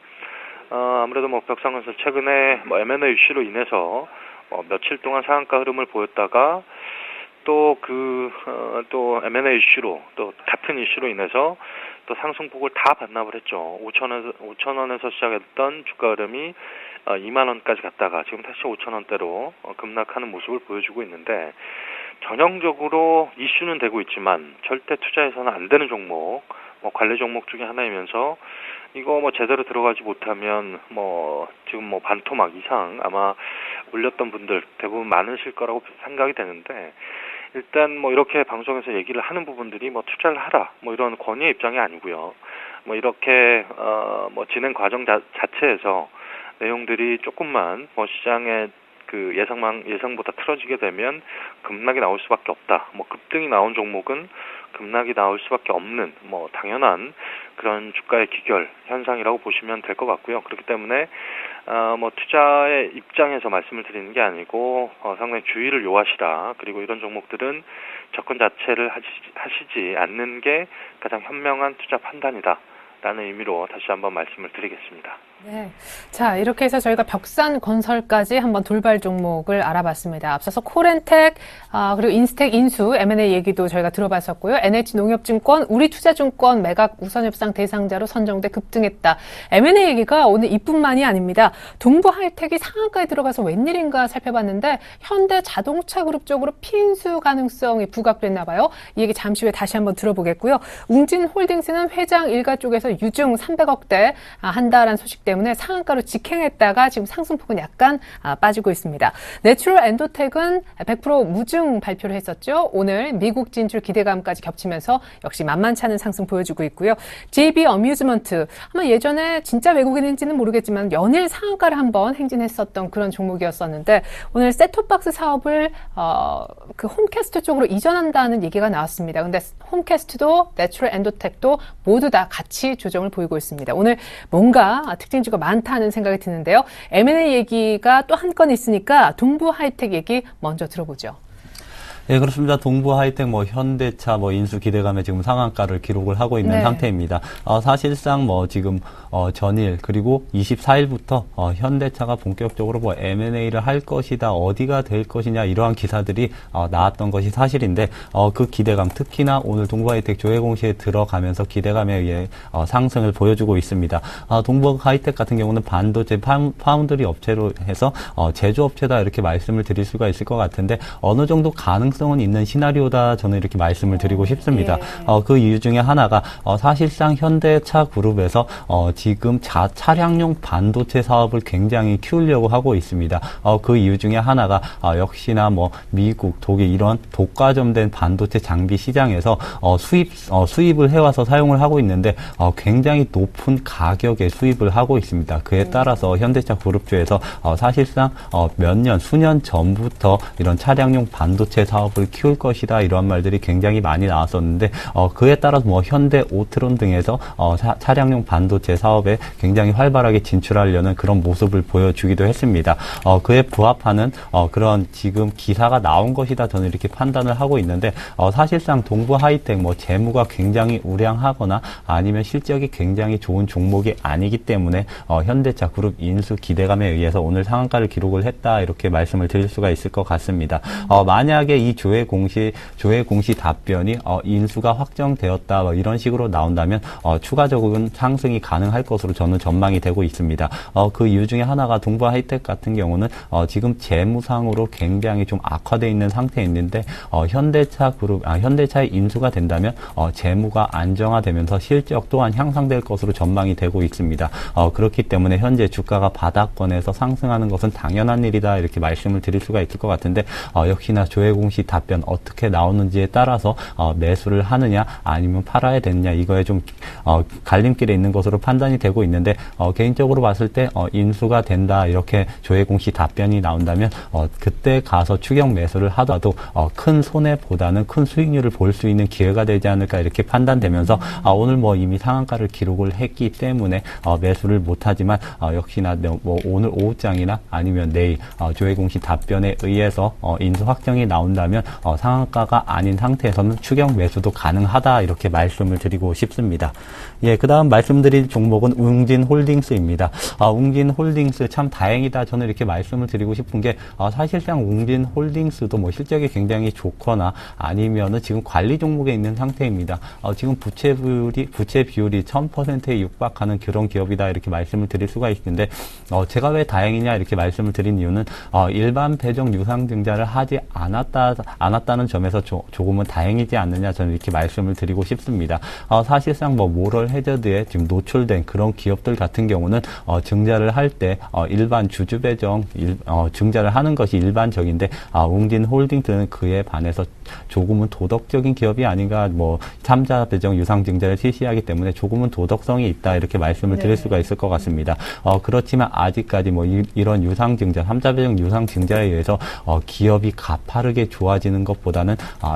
아무래도 벽상건설 최근에 M&A 이슈로 인해서 며칠 동안 상한가 흐름을 보였다가 또 M&A 이슈로 또 같은 이슈로 인해서 또 상승폭을 다 반납을 했죠. 5,000원에서 시작했던 주가 흐름이 2만원까지 갔다가 지금 다시 5,000원대로 급락하는 모습을 보여주고 있는데 전형적으로 이슈는 되고 있지만 절대 투자해서는 안 되는 종목, 관례 종목 중에 하나이면서 이거 제대로 들어가지 못하면 지금 반토막 이상 아마 올렸던 분들 대부분 많으실 거라고 생각이 되는데 일단 이렇게 방송에서 얘기를 하는 부분들이 투자를 하라 이런 권유의 입장이 아니고요. 이렇게 진행 과정 자체에서 내용들이 조금만 시장의 그 예상보다 틀어지게 되면 급락이 나올 수밖에 없다. 급등이 나온 종목은 급락이 나올 수밖에 없는 당연한 그런 주가의 기결 현상이라고 보시면 될 것 같고요. 그렇기 때문에 투자의 입장에서 말씀을 드리는 게 아니고 상당히 주의를 요하시라. 그리고 이런 종목들은 접근 자체를 하시지 않는 게 가장 현명한 투자 판단이다. 라는 의미로 다시 한번 말씀을 드리겠습니다. 네. 자, 이렇게 해서 저희가 벽산건설까지 한번 돌발 종목을 알아봤습니다. 앞서서 코렌텍, 그리고 인스텍 인수, M&A 얘기도 저희가 들어봤었고요. NH농협증권, 우리투자증권 매각 우선협상 대상자로 선정돼 급등했다. M&A 얘기가 오늘 이뿐만이 아닙니다. 동부하이텍이 상한가에 들어가서 웬일인가 살펴봤는데 현대자동차그룹 쪽으로 피인수 가능성이 부각됐나 봐요. 이 얘기 잠시 후에 다시 한번 들어보겠고요. 웅진홀딩스는 회장 일가 쪽에서 유증 300억대 한다라는 소식 때문에 상한가로 직행했다가 지금 상승폭은 약간 빠지고 있습니다. 내추럴 엔도텍은 100% 무증 발표를 했었죠. 오늘 미국 진출 기대감까지 겹치면서 역시 만만치 않은 상승 보여주고 있고요. JB 어뮤즈먼트 아마 예전에 진짜 외국인인지는 모르겠지만 연일 상한가를 한번 행진했었던 그런 종목이었었는데 오늘 셋톱박스 사업을 그 홈캐스트 쪽으로 이전한다는 얘기가 나왔습니다. 근데 홈캐스트도 내추럴 엔도텍도 모두 다 같이 조정을 보이고 있습니다. 오늘 뭔가 특징주가 많다 하는 생각이 드는데요. M&A 얘기가 또 한 건 있으니까 동부하이텍 얘기 먼저 들어보죠. 네, 그렇습니다. 동부하이텍, 현대차, 인수 기대감에 지금 상한가를 기록을 하고 있는 네. 상태입니다. 사실상 지금 전일 그리고 24일부터 현대차가 본격적으로 뭐 M&A를 할 것이다, 어디가 될 것이냐 이러한 기사들이 나왔던 것이 사실인데 그 기대감, 특히나 오늘 동부하이텍 조회 공시에 들어가면서 기대감에 의해 상승을 보여주고 있습니다. 동부하이텍 같은 경우는 반도체 파운드리 업체로 해서 제조업체다 이렇게 말씀을 드릴 수가 있을 것 같은데 어느 정도 가능성은 있는 시나리오다 저는 이렇게 말씀을 드리고 싶습니다. 예. 그 이유 중에 하나가 사실상 현대차 그룹에서 지금 차량용 반도체 사업을 굉장히 키우려고 하고 있습니다. 그 이유 중에 하나가 역시나 뭐 미국, 독일 이런 독과점된 반도체 장비 시장에서 수입을 해와서 사용을 하고 있는데 굉장히 높은 가격에 수입을 하고 있습니다. 그에 따라서 현대차 그룹주에서 사실상 수년 전부터 이런 차량용 반도체 사업을 키울 것이다 이러한 말들이 굉장히 많이 나왔었는데 그에 따라서 뭐 현대 오트론 등에서 차량용 반도체 사업에 굉장히 활발하게 진출하려는 그런 모습을 보여주기도 했습니다. 그에 부합하는 그런 지금 기사가 나온 것이다 저는 이렇게 판단을 하고 있는데 사실상 동부하이텍 뭐 재무가 굉장히 우량하거나 아니면 실적이 굉장히 좋은 종목이 아니기 때문에 현대차 그룹 인수 기대감에 의해서 오늘 상한가를 기록을 했다 이렇게 말씀을 드릴 수가 있을 것 같습니다. 만약에 이 조회 공시 답변이 인수가 확정되었다 뭐 이런 식으로 나온다면 추가적인 상승이 가능할 것으로 저는 전망이 되고 있습니다. 그 이유 중에 하나가 동부하이텍 같은 경우는 지금 재무상으로 굉장히 좀 악화되어 있는 상태에 있는데 현대차의 인수가 된다면 재무가 안정화되면서 실적 또한 향상될 것으로 전망이 되고 있습니다. 그렇기 때문에 현재 주가가 바닥권에서 상승하는 것은 당연한 일이다 이렇게 말씀을 드릴 수가 있을 것 같은데 역시나 조회 공시 답변 어떻게 나오는지에 따라서 매수를 하느냐 아니면 팔아야 되느냐 이거에 좀 갈림길에 있는 것으로 판단이 되고 있는데 개인적으로 봤을 때 인수가 된다 이렇게 조회 공시 답변이 나온다면 그때 가서 추격 매수를 하더라도 큰 손해보다는 큰 수익률을 볼 수 있는 기회가 되지 않을까 이렇게 판단되면서 오늘 뭐 이미 상한가를 기록을 했기 때문에 매수를 못하지만 역시나 뭐 오늘 오후장이나 아니면 내일 조회 공시 답변에 의해서 인수 확정이 나온다면 상한가가 아닌 상태에서는 추격 매수도 가능하다 이렇게 말씀을 드리고 싶습니다. 예, 그 다음 말씀드릴 종목은 웅진홀딩스입니다. 웅진홀딩스 참 다행이다 저는 이렇게 말씀을 드리고 싶은 게 사실상 웅진홀딩스도 뭐 실적이 굉장히 좋거나 아니면은 지금 관리 종목에 있는 상태입니다. 지금 부채 비율이 1000%에 육박하는 그런 기업이다 이렇게 말씀을 드릴 수가 있는데 제가 왜 다행이냐 이렇게 말씀을 드린 이유는 일반 배정 유상증자를 하지 않았다는 점에서 조금은 다행이지 않느냐 저는 이렇게 말씀을 드리고 싶습니다. 사실상 뭐 모럴 해저드에 지금 노출된 그런 기업들 같은 경우는 증자를 할 때 일반 주주 배정 증자를 하는 것이 일반적인데 웅진홀딩스는 그에 반해서 조금은 도덕적인 기업이 아닌가 뭐 3자 배정 유상증자를 실시하기 때문에 조금은 도덕성이 있다 이렇게 말씀을 드릴 수가 있을 것 같습니다. 그렇지만 아직까지 뭐 이런 유상증자 3자 배정 유상증자에 의해서 기업이 가파르게 좋아지는 것보다는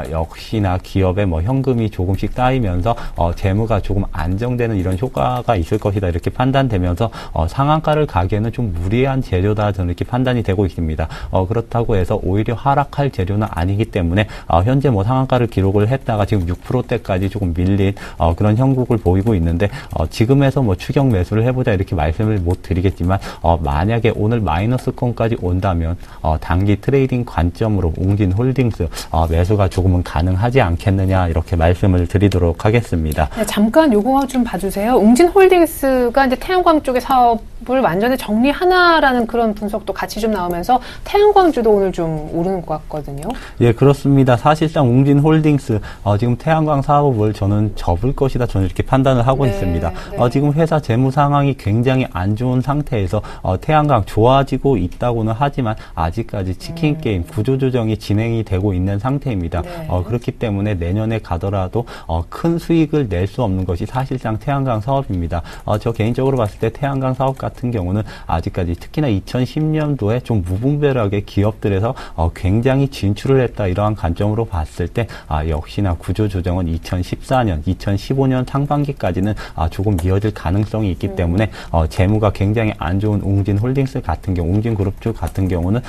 역시나 기업의 뭐 현금이 조금씩 쌓이면서 재무가 조금 안정되는 이런 효과가 있을 것이다 이렇게 판단되면서 상한가를 가기에는 좀 무리한 재료다 저는 이렇게 판단이 되고 있습니다. 그렇다고 해서 오히려 하락할 재료는 아니기 때문에 현재 뭐 상한가를 기록을 했다가 지금 6%대까지 조금 밀린 그런 형국을 보이고 있는데 지금에서 뭐 추격 매수를 해보자 이렇게 말씀을 못 드리겠지만 만약에 오늘 마이너스권까지 온다면 단기 트레이딩 관점으로 웅진홀딩스 매수가 조금은 가능하지 않겠느냐 이렇게 말씀을 드리도록 하겠습니다. 네, 잠깐 요거 좀 봐주세요. 웅진홀딩스가 이제 태양광 쪽의 사업을 완전히 정리하나라는 그런 분석도 같이 좀 나오면서 태양광주도 오늘 좀 오르는 것 같거든요. 예, 그렇습니다. 사실상 웅진홀딩스 지금 태양광 사업을 저는 접을 것이다 저는 이렇게 판단을 하고 있습니다. 지금 회사 재무 상황이 굉장히 안 좋은 상태에서 태양광 좋아지고 있다고는 하지만 아직까지 치킨 게임 구조조정이 진행이 되고 있는 상태입니다. 그렇기 때문에 내년에 가더라도 큰 수익을 낼 수 없는 것이 사실상 태양광 사업입니다. 저 개인적으로 봤을 때 태양광 사업 같은 같은 경우는 아직까지 특히나 2010년도에 좀 무분별하게 기업들에서 굉장히 진출을 했다 이러한 관점으로 봤을 때 역시나 구조조정은 2014년, 2015년 상반기까지는 조금 이어질 가능성이 있기 때문에 재무가 굉장히 안 좋은 웅진홀딩스 같은 경우, 웅진그룹주 같은 경우는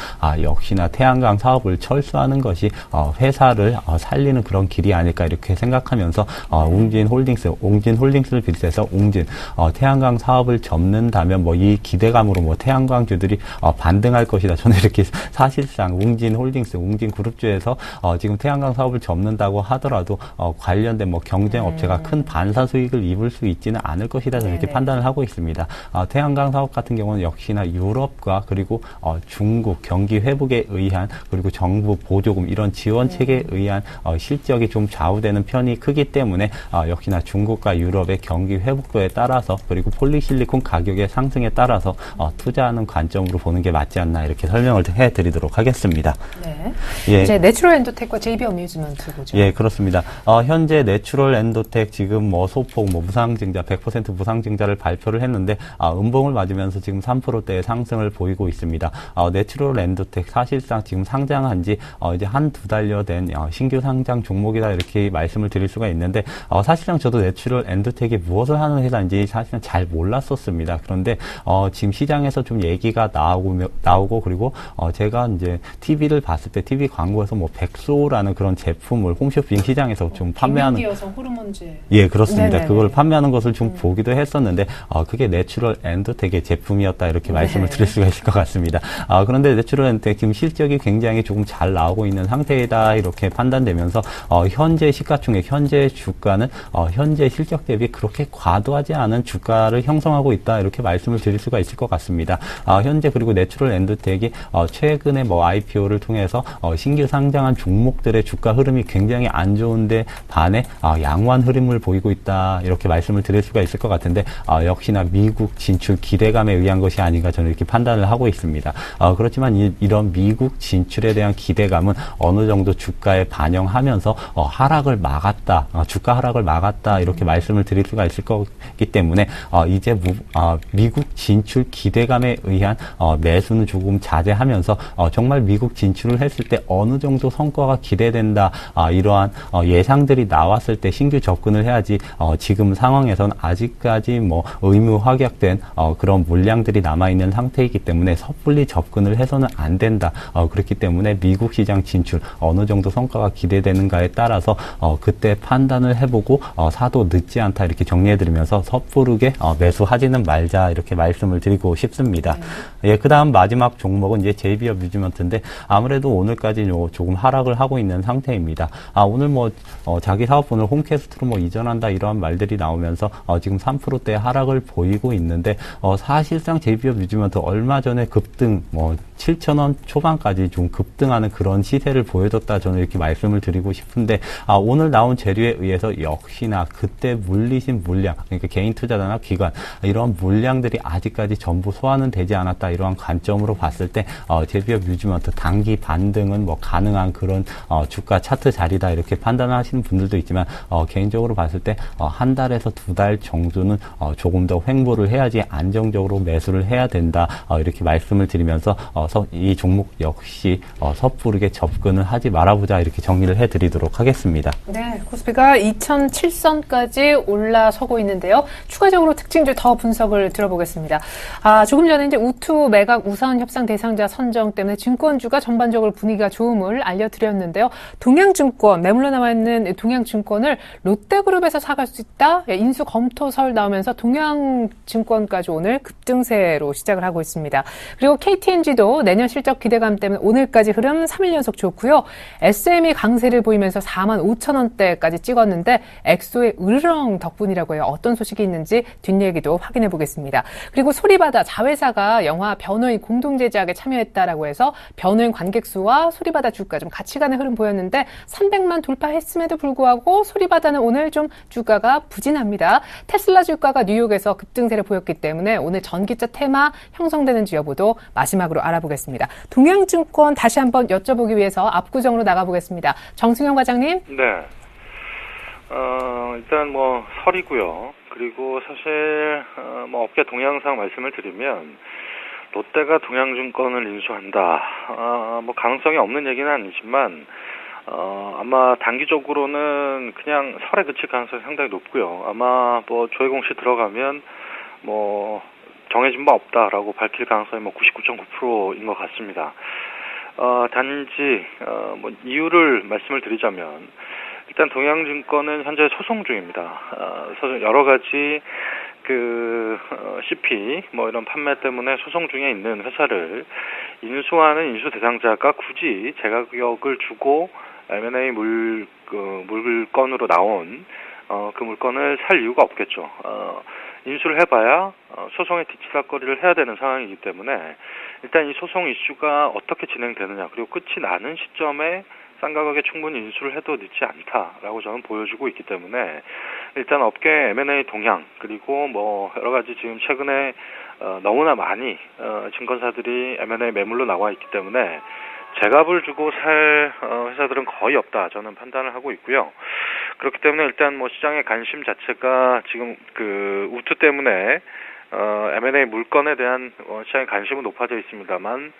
역시나 태양광 사업을 철수하는 것이 회사를 살리는 그런 길이 아닐까 이렇게 생각하면서 웅진홀딩스를 비롯해서 태양광 사업을 접는다면 뭐 이 기대감으로 뭐 태양광주들이 반등할 것이다. 저는 이렇게 사실상 웅진그룹주에서 지금 태양광 사업을 접는다고 하더라도 관련된 뭐 경쟁 업체가 큰 반사 수익을 입을 수 있지는 않을 것이다. 저는 이렇게 판단을 하고 있습니다. 태양광 사업 같은 경우는 역시나 유럽과 그리고 중국 경기 회복에 의한 그리고 정부 보조금 이런 지원 체계에 의한 실적이 좀 좌우되는 편이 크기 때문에 역시나 중국과 유럽의 경기 회복도에 따라서 그리고 폴리실리콘 가격의 상승에 따라서 투자하는 관점으로 보는 게 맞지 않나 이렇게 설명을 해드리도록 하겠습니다. 네. 예. 이제 내추럴 엔도텍과 JB 어뮤즈먼트 보죠. 예, 그렇습니다. 현재 내추럴 엔도텍 지금 뭐 소폭 무상증자 100% 무상증자를 발표를 했는데 음봉을 맞으면서 지금 3%대의 상승을 보이고 있습니다. 내추럴 엔도텍 사실상 지금 상장한 지 이제 한두 달여 된 신규 상장 종목이다 이렇게 말씀을 드릴 수가 있는데 사실상 저도 내추럴 엔도텍이 무엇을 하는 회사인지 사실은 잘 몰랐었습니다. 그런데 지금 시장에서 좀 얘기가 나오고 그리고 제가 이제 TV를 봤을 때 TV 광고에서 뭐 백소라는 그런 제품을 홈쇼핑 시장에서 좀 판매하는 여성 호르몬제. 예, 그렇습니다. 네네네. 그걸 판매하는 것을 좀 보기도 했었는데 그게 내추럴 엔도텍의 제품이었다 이렇게 말씀을 드릴 수가 있을 것 같습니다. 그런데 내추럴 엔도텍 지금 실적이 굉장히 조금 잘 나오고 있는 상태이다 이렇게 판단되면서 현재 시가총액, 현재 주가는 현재 실적 대비 그렇게 과도하지 않은 주가를 형성하고 있다 이렇게 말씀을 드릴 수가 있을 것 같습니다. 현재 그리고 내추럴 엔도텍이 최근에 뭐 IPO를 통해서 신규 상장한 종목들의 주가 흐름이 굉장히 안 좋은데 반해 양호한 흐름을 보이고 있다 이렇게 말씀을 드릴 수가 있을 것 같은데 역시나 미국 진출 기대감에 의한 것이 아닌가 저는 이렇게 판단을 하고 있습니다. 그렇지만 이런 미국 진출에 대한 기대감은 어느 정도 주가에 반영하면서 주가 하락을 막았다 이렇게 말씀을 드릴 수가 있을 거기 때문에 이제 미국 진출 기대감에 의한 매수는 조금 자제하면서 정말 미국 진출을 했을 때 어느 정도 성과가 기대된다 이러한 예상들이 나왔을 때 신규 접근을 해야지 지금 상황에서는 아직까지 뭐 의무 확약된 그런 물량들이 남아있는 상태이기 때문에 섣불리 접근을 해서는 안 된다. 그렇기 때문에 미국 시장 진출 어느 정도 성과가 기대되는가에 따라서 그때 판단을 해보고 사도 늦지 않다 이렇게 정리해드리면서 섣부르게 매수하지는 말자 이렇게 말씀을 드리고 싶습니다. 예, 그 다음 마지막 종목은 이제 JB 어뮤즈먼트인데 아무래도 오늘까지 조금 하락을 하고 있는 상태입니다. 오늘 뭐 자기 사업분을 홈캐스트로 뭐 이전한다 이러한 말들이 나오면서 지금 3%대 하락을 보이고 있는데 사실상 JB 어뮤즈먼트 얼마 전에 급등 7,000원 초반까지 좀 급등하는 그런 시세를 보여줬다 저는 이렇게 말씀을 드리고 싶은데 오늘 나온 재료에 의해서 역시나 그때 물리신 물량 그러니까 개인 투자자나 기관 이런 물량들이 아직까지 전부 소화는 되지 않았다 이러한 관점으로 봤을 때 JB 어뮤즈먼트 단기 반등은 뭐 가능한 그런 주가 차트 자리다 이렇게 판단을 하시는 분들도 있지만 개인적으로 봤을 때 한 달에서 두 달 정도는 조금 더 횡보를 해야지 안정적으로 매수를 해야 된다 이렇게 말씀을 드리면서 이 종목 역시 섣부르게 접근을 하지 말아보자 이렇게 정리를 해드리도록 하겠습니다. 네, 코스피가 2007선까지 올라서고 있는데요. 추가적으로 특징들 더 분석을 들어보겠습니다. 조금 전에 이제 우투 매각 우선 협상 대상자 선정 때문에 증권주가 전반적으로 분위기가 좋음을 알려드렸는데요. 동양증권, 매물로 남아있는 동양증권을 롯데그룹에서 사갈 수 있다. 인수 검토설 나오면서 동양증권까지 오늘 급등세로 시작을 하고 있습니다. 그리고 KTNG도 내년 실적 기대감 때문에 오늘까지 흐름 3일 연속 좋고요. SM이 강세를 보이면서 45,000원대까지 찍었는데 엑소의 으르렁 덕분이라고 해요. 어떤 소식이 있는지 뒷얘기도 확인해 보겠습니다. 그리고 소리바다 자회사가 영화 변호인 공동 제작에 참여했다라고 해서 변호인 관객 수와 소리바다 주가 좀 같이 가는 흐름 보였는데 300만 돌파했음에도 불구하고 소리바다는 오늘 좀 주가가 부진합니다. 테슬라 주가가 뉴욕에서 급등세를 보였기 때문에 오늘 전기차 테마 형성되는지 여부도 마지막으로 알아보겠습니다. 동양증권 다시 한번 여쭤보기 위해서 압구정으로 나가보겠습니다. 정승현 과장님. 네. 일단 설이고요. 그리고 사실 뭐 업계 동향상 말씀을 드리면 롯데가 동양증권을 인수한다. 뭐 가능성이 없는 얘기는 아니지만 아마 단기적으로는 그냥 설에 그칠 가능성이 상당히 높고요. 아마 뭐 조회 공시 들어가면 뭐 정해진 바 없다라고 밝힐 가능성이 뭐 99.9%인 것 같습니다. 단지 뭐 이유를 말씀을 드리자면 일단 동양증권은 현재 소송 중입니다. 여러 가지 CP 뭐 이런 판매 때문에 소송 중에 있는 회사를 인수하는 인수 대상자가 굳이 재가격을 주고 M&A 물건으로 나온 그 물건을 살 이유가 없겠죠. 인수를 해봐야 소송의 뒤치다거리를 해야 되는 상황이기 때문에 일단 이 소송 이슈가 어떻게 진행되느냐 그리고 끝이 나는 시점에 싼 가격에 충분히 인수를 해도 늦지 않다라고 저는 보여주고 있기 때문에 일단 업계 M&A 동향 그리고 뭐 여러 가지 지금 최근에 너무나 많이 증권사들이 M&A 매물로 나와 있기 때문에 제값을 주고 살 회사들은 거의 없다 저는 판단을 하고 있고요. 그렇기 때문에 일단 뭐 시장의 관심 자체가 지금 우투 때문에 M&A 물건에 대한 시장의 관심은 높아져 있습니다만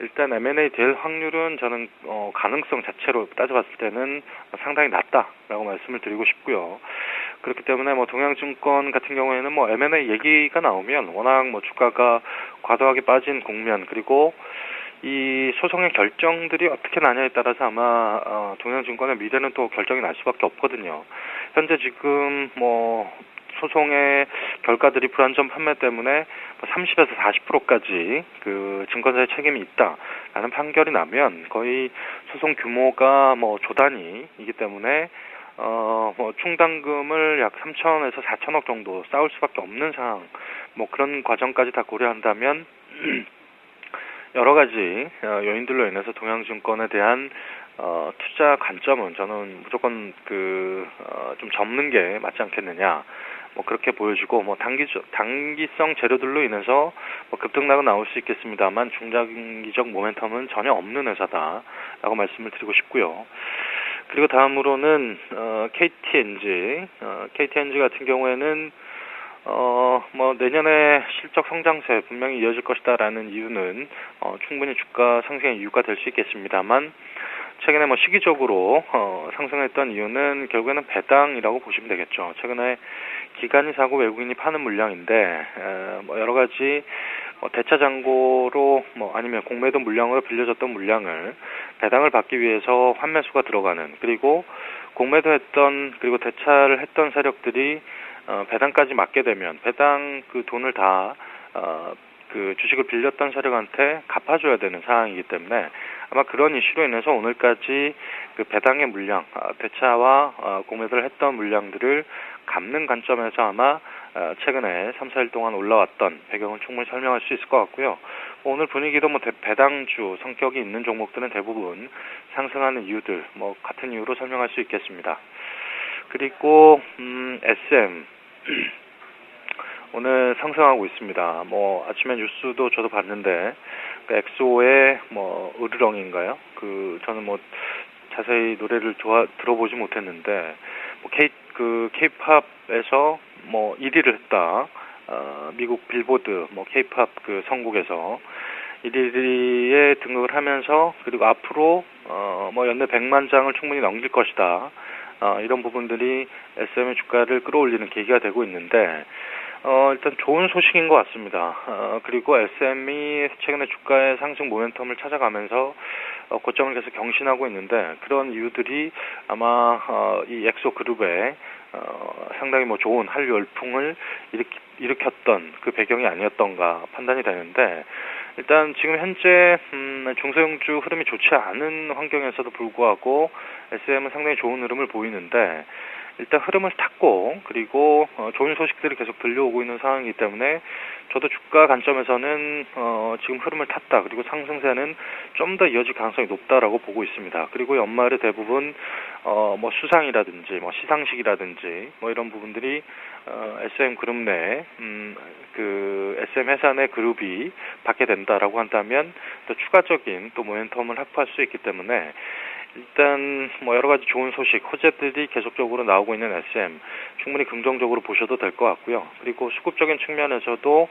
일단 M&A 될 확률은 저는 가능성 자체로 따져봤을 때는 상당히 낮다라고 말씀을 드리고 싶고요. 그렇기 때문에 뭐 동양증권 같은 경우에는 뭐 M&A 얘기가 나오면 워낙 뭐 주가가 과도하게 빠진 국면 그리고 이 소송의 결정들이 어떻게 나냐에 따라서 아마 동양증권의 미래는 또 결정이 날 수밖에 없거든요. 현재 지금 뭐 소송의 결과들이 불안전 판매 때문에 30에서 40%까지 증권사의 책임이 있다라는 판결이 나면 거의 소송 규모가 뭐 조 단위이기 때문에 뭐 충당금을 약 3천에서 4천억 정도 쌓을 수밖에 없는 상황. 뭐 그런 과정까지 다 고려한다면 여러 가지 요인들로 인해서 동양증권에 대한 투자 관점은 저는 무조건 좀 접는 게 맞지 않겠느냐. 뭐 그렇게 보여지고 뭐 단기성 재료들로 인해서 뭐 급등락은 나올 수 있겠습니다만 중장기적 모멘텀은 전혀 없는 회사다라고 말씀을 드리고 싶고요. 그리고 다음으로는 KTNG 같은 경우에는 뭐 내년에 실적 성장세 분명히 이어질 것이다라는 이유는 충분히 주가 상승의 이유가 될 수 있겠습니다만 최근에 뭐 시기적으로 상승했던 이유는 결국에는 배당이라고 보시면 되겠죠. 최근에 기관이 사고 외국인이 파는 물량인데 뭐 여러 가지 대차 잔고로 뭐 아니면 공매도 물량으로 빌려줬던 물량을 배당을 받기 위해서 환매수가 들어가는 그리고 공매도했던 그리고 대차를 했던 세력들이 배당까지 맞게 되면 배당 돈을 다 주식을 빌렸던 세력한테 갚아줘야 되는 상황이기 때문에 아마 그런 이슈로 인해서 오늘까지 배당의 물량, 대차와 공매도를 했던 물량들을 갚는 관점에서 아마 최근에 3, 4일 동안 올라왔던 배경을 충분히 설명할 수 있을 것 같고요. 오늘 분위기도 뭐 배당주 성격이 있는 종목들은 대부분 상승하는 이유들, 뭐 같은 이유로 설명할 수 있겠습니다. 그리고 SM 오늘 상승하고 있습니다. 뭐 아침에 뉴스도 저도 봤는데 엑소의 뭐 으르렁인가요? 저는 뭐 자세히 노래를 들어보지 못했는데 뭐 K-팝에서 뭐 1위를 했다. 미국 빌보드 뭐 K-팝 선곡에서 1위에 등극을 하면서 그리고 앞으로 뭐 연내 100만 장을 충분히 넘길 것이다. 이런 부분들이 SM의 주가를 끌어올리는 계기가 되고 있는데 일단 좋은 소식인 것 같습니다. 그리고 SM이 최근에 주가의 상승 모멘텀을 찾아가면서 고점을 계속 경신하고 있는데 그런 이유들이 아마 이 엑소 그룹에 상당히 뭐 좋은 한류 열풍을 일으켰던 그 배경이 아니었던가 판단이 되는데 일단 지금 현재 중소형주 흐름이 좋지 않은 환경에서도 불구하고 SM은 상당히 좋은 흐름을 보이는데 일단 흐름을 탔고 그리고 좋은 소식들이 계속 들려오고 있는 상황이기 때문에 저도 주가 관점에서는 지금 흐름을 탔다. 그리고 상승세는 좀 더 이어질 가능성이 높다라고 보고 있습니다. 그리고 연말에 대부분 뭐 수상이라든지 뭐 시상식이라든지 뭐 이런 부분들이 SM 그룹 내 SM 회사 내 그룹이 받게 된다라고 한다면 또 추가적인 또 모멘텀을 확보할 수 있기 때문에 일단 뭐 여러 가지 좋은 소식, 호재들이 계속적으로 나오고 있는 SM 충분히 긍정적으로 보셔도 될 것 같고요. 그리고 수급적인 측면에서도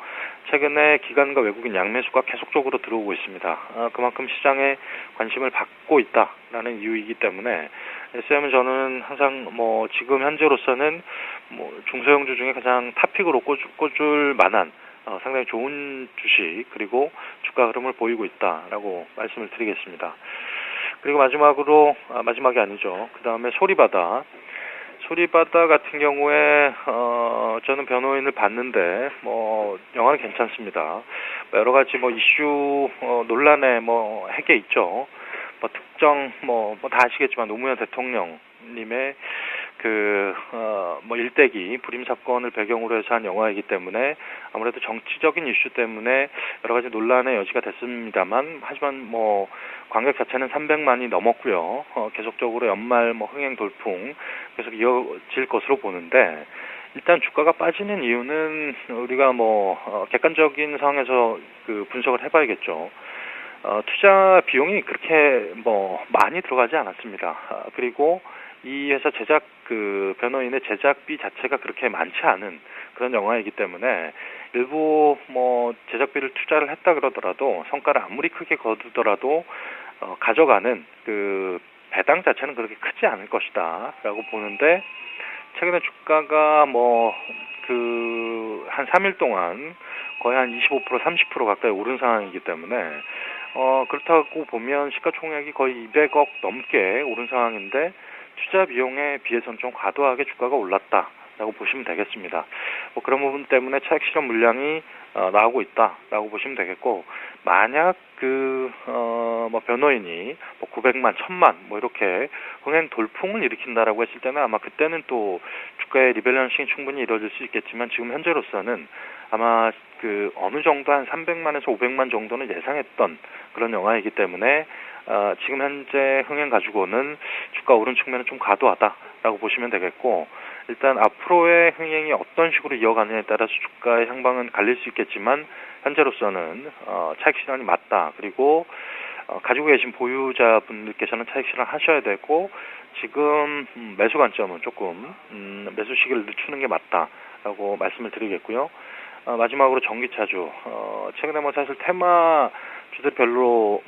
최근에 기관과 외국인 양매수가 계속적으로 들어오고 있습니다. 그만큼 시장에 관심을 받고 있다라는 이유이기 때문에 SM은 저는 항상 뭐 지금 현재로서는 뭐 중소형주 중에 가장 탑픽으로 꽂을 만한 상당히 좋은 주식 그리고 주가 흐름을 보이고 있다라고 말씀을 드리겠습니다. 그리고 마지막이 아니죠. 그 다음에 소리바다 같은 경우에 저는 변호인을 봤는데 뭐 영화는 괜찮습니다. 여러 가지 뭐 이슈 논란의 뭐 핵에 있죠. 뭐 특정 다 아시겠지만 노무현 대통령님의 뭐 일대기 불임 사건을 배경으로 해서 한 영화이기 때문에 아무래도 정치적인 이슈 때문에 여러 가지 논란의 여지가 됐습니다만 하지만 뭐 관객 자체는 300만이 넘었고요. 계속적으로 연말 흥행 돌풍 계속 이어질 것으로 보는데 일단 주가가 빠지는 이유는 우리가 객관적인 상황에서 분석을 해봐야겠죠. 투자 비용이 그렇게 많이 들어가지 않았습니다. 그리고 이 회사 변호인의 제작비 자체가 그렇게 많지 않은 그런 영화이기 때문에 일부 제작비를 투자를 했다 그러더라도 성과를 아무리 크게 거두더라도 가져가는 배당 자체는 그렇게 크지 않을 것이다 라고 보는데 최근에 주가가 한 3일 동안 거의 한 25% 30% 가까이 오른 상황이기 때문에 그렇다고 보면 시가총액이 거의 200억 넘게 오른 상황인데 투자 비용에 비해서는 좀 과도하게 주가가 올랐다라고 보시면 되겠습니다. 그런 부분 때문에 차익 실현 물량이 나오고 있다라고 보시면 되겠고 만약 변호인이 900만, 1000만 이렇게 흥행 돌풍을 일으킨다라고 했을 때는 아마 그때는 또 주가의 리밸런싱이 충분히 이루어질 수 있겠지만 지금 현재로서는 아마 어느 정도 한 300만에서 500만 정도는 예상했던 그런 영화이기 때문에 지금 현재 흥행 가지고는 주가 오른 측면은 좀 과도하다라고 보시면 되겠고 일단 앞으로의 흥행이 어떤 식으로 이어가느냐에 따라서 주가의 향방은 갈릴 수 있겠지만 현재로서는 차익 실현이 맞다. 그리고 가지고 계신 보유자분들께서는 차익 실현 하셔야 되고 지금 매수 관점은 조금 매수 시기를 늦추는 게 맞다라고 말씀을 드리겠고요. 마지막으로 전기차주 최근에 사실 테마주들 별로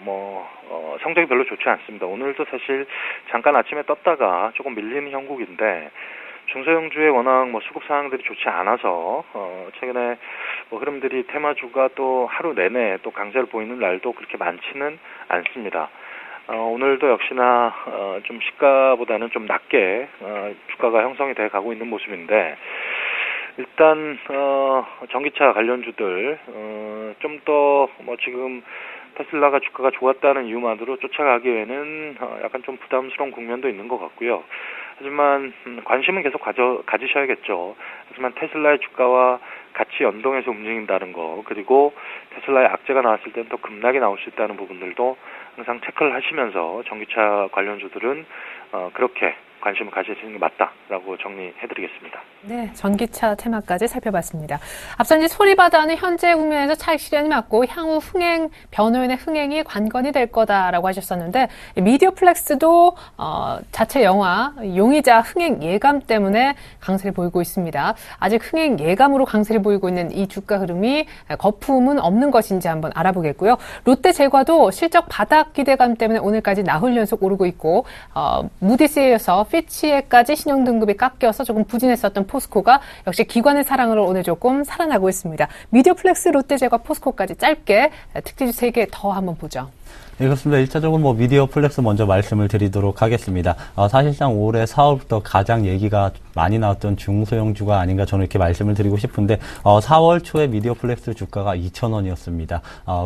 성적이 별로 좋지 않습니다. 오늘도 사실 잠깐 아침에 떴다가 조금 밀리는 형국인데 중소형주의 워낙 수급 상황들이 좋지 않아서 최근에 흐름들이 테마주가 또 하루 내내 또 강세를 보이는 날도 그렇게 많지는 않습니다. 오늘도 역시나 좀 시가보다는 좀 낮게 주가가 형성이 돼 가고 있는 모습인데 일단 전기차 관련주들 좀 더 지금 테슬라가 주가가 좋았다는 이유만으로 쫓아가기에는 약간 좀 부담스러운 국면도 있는 것 같고요. 하지만 관심은 계속 가지셔야겠죠. 하지만 테슬라의 주가와 같이 연동해서 움직인다는 거 그리고 테슬라의 악재가 나왔을 때는 또 급락이 나올 수 있다는 부분들도 항상 체크를 하시면서 전기차 관련주들은 그렇게 관심을 가지시는 게 맞다라고 정리해드리겠습니다. 네, 전기차 테마까지 살펴봤습니다. 앞서 이제 소리바다는 현재 국면에서 차익 실현이 맞고 향후 변호인의 흥행이 관건이 될 거다라고 하셨었는데 미디어 플렉스도 자체 영화 용의자 흥행 예감 때문에 강세를 보이고 있습니다. 아직 흥행 예감으로 강세를 보이고 있는 이 주가 흐름이 거품은 없는 것인지 한번 알아보겠고요. 롯데제과도 실적 바닥 기대감 때문에 오늘까지 나흘 연속 오르고 있고 무디스에 이어서 피치에까지 신용등급이 깎여서 조금 부진했었던 포스코가 역시 기관의 사랑으로 오늘 조금 살아나고 있습니다. 미디어플렉스, 롯데제과, 포스코까지 짧게 특징주 3개 더 한번 보죠. 네, 그렇습니다. 1차적으로 미디어 플렉스 먼저 말씀을 드리도록 하겠습니다. 사실상 올해 4월부터 가장 얘기가 많이 나왔던 중소형주가 아닌가 저는 이렇게 말씀을 드리고 싶은데 4월 초에 미디어 플렉스 주가가 2,000원이었습니다.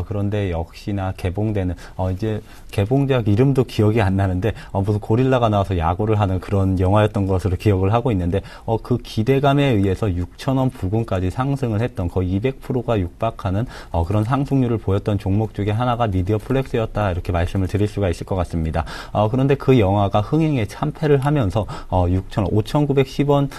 그런데 역시나 개봉되는 이제 개봉작 이름도 기억이 안 나는데 무슨 고릴라가 나와서 야구를 하는 그런 영화였던 것으로 기억을 하고 있는데 그 기대감에 의해서 6,000원 부근까지 상승을 했던 거의 200%가 육박하는 그런 상승률을 보였던 종목 중에 하나가 미디어 플렉스였다. 하다 이렇게 말씀을 드릴 수가 있을 것 같습니다. 그런데 그 영화가 흥행에 참패를 하면서 5,910원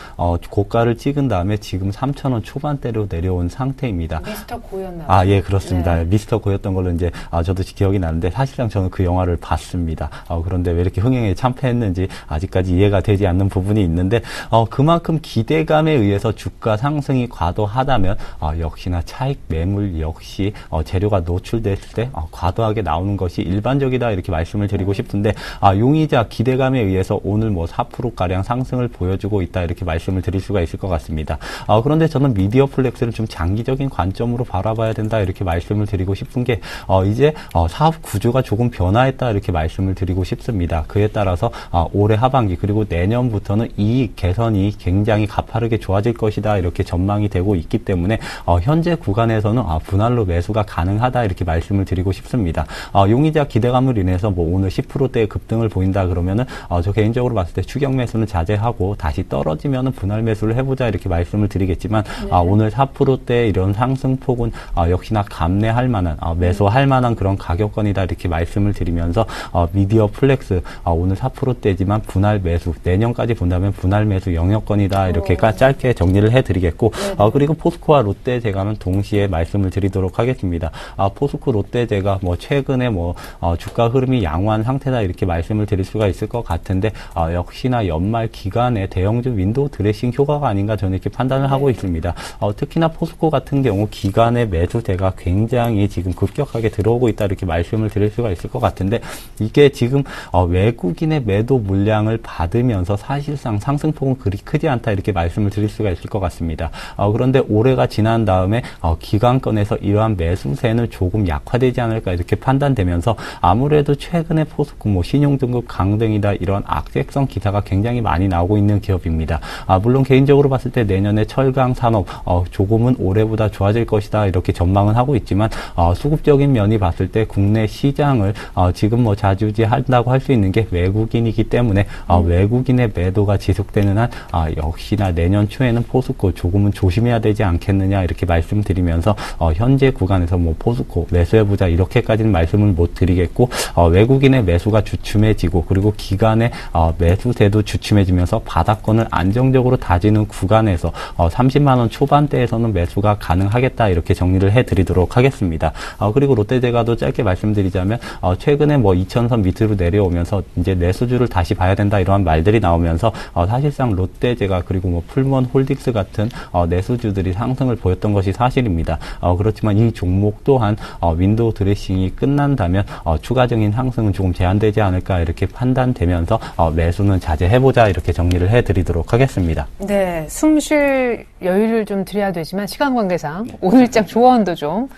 고가를 찍은 다음에 지금 3,000원 초반대로 내려온 상태입니다. 미스터 고였나요? 예, 그렇습니다. 네. 미스터 고였던 걸로 이제 저도 기억이 나는데 사실상 저는 그 영화를 봤습니다. 그런데 왜 이렇게 흥행에 참패했는지 아직까지 이해가 되지 않는 부분이 있는데 그만큼 기대감에 의해서 주가 상승이 과도하다면 역시나 차익 매물 역시 재료가 노출됐을 때 과도하게 나오는 것이 일반적이다 이렇게 말씀을 드리고 싶은데 용의자 기대감에 의해서 오늘 뭐 4%가량 상승을 보여주고 있다 이렇게 말씀을 드릴 수가 있을 것 같습니다. 그런데 저는 미디어 플렉스를 좀 장기적인 관점으로 바라봐야 된다 이렇게 말씀을 드리고 싶은 게 이제 사업 구조가 조금 변화했다 이렇게 말씀을 드리고 싶습니다. 그에 따라서 올해 하반기 그리고 내년부터는 이익 개선이 굉장히 가파르게 좋아질 것이다 이렇게 전망이 되고 있기 때문에 현재 구간에서는 분할로 매수가 가능하다 이렇게 말씀을 드리고 싶습니다. 용의자 기대감으로 인해서 뭐 오늘 10%대의 급등을 보인다 그러면은 저 개인적으로 봤을 때 추격 매수는 자제하고 다시 떨어지면은 분할 매수를 해보자 이렇게 말씀을 드리겠지만 네. 오늘 4%대 이런 상승폭은 역시나 감내할 만한 매수할 만한 그런 가격권이다 이렇게 말씀을 드리면서 미디어 플렉스 오늘 4%대지만 분할 매수 내년까지 본다면 분할 매수 영역권이다 이렇게 짧게 정리를 해드리겠고 그리고 포스코와 롯데제과는 동시에 말씀을 드리도록 하겠습니다. 포스코 롯데제과 뭐 최근에 뭐 주가 흐름이 양호한 상태다 이렇게 말씀을 드릴 수가 있을 것 같은데 역시나 연말 기간에 대형주 윈도우 드레싱 효과가 아닌가 저는 이렇게 판단을 하고 있습니다. 특히나 포스코 같은 경우 기간의 매수세가 굉장히 지금 급격하게 들어오고 있다 이렇게 말씀을 드릴 수가 있을 것 같은데 이게 지금 외국인의 매도 물량을 받으면서 사실상 상승폭은 그리 크지 않다 이렇게 말씀을 드릴 수가 있을 것 같습니다. 그런데 올해가 지난 다음에 기관권에서 이러한 매수세는 조금 약화되지 않을까 이렇게 판단되면서 아무래도 최근에 포스코 뭐 신용등급 강등이다 이런 악재성 기사가 굉장히 많이 나오고 있는 기업입니다. 물론 개인적으로 봤을 때 내년에 철강 산업 조금은 올해보다 좋아질 것이다 이렇게 전망은 하고 있지만 수급적인 면이 봤을 때 국내 시장을 지금 뭐 좌지우지한다고 할 수 있는 게 외국인이기 때문에 외국인의 매도가 지속되는 한 역시나 내년 초에는 포스코 조금은 조심해야 되지 않겠느냐 이렇게 말씀드리면서 현재 구간에서 뭐 포스코 매수해보자 이렇게까지는 말씀을 못 드리겠고 외국인의 매수가 주춤해지고 그리고 기간의 매수세도 주춤해지면서 바닥권을 안정적으로 다지는 구간에서 30만원 초반대에서는 매수가 가능하겠다 이렇게 정리를 해드리도록 하겠습니다. 그리고 롯데제과도 짧게 말씀드리자면 최근에 뭐 2000선 밑으로 내려오면서 이제 내수주를 다시 봐야 된다 이러한 말들이 나오면서 사실상 롯데제과 그리고 뭐 풀몬 홀딩스 같은 내수주들이 상승을 보였던 것이 사실입니다. 그렇지만 이 종목 또한 윈도우 드레싱이 끝난다면 추가적인 상승은 조금 제한되지 않을까 이렇게 판단되면서 매수는 자제해보자 이렇게 정리를 해드리도록 하겠습니다. 네, 숨쉴 여유를 좀 드려야 되지만 시간 관계상 오늘장 조언도 좀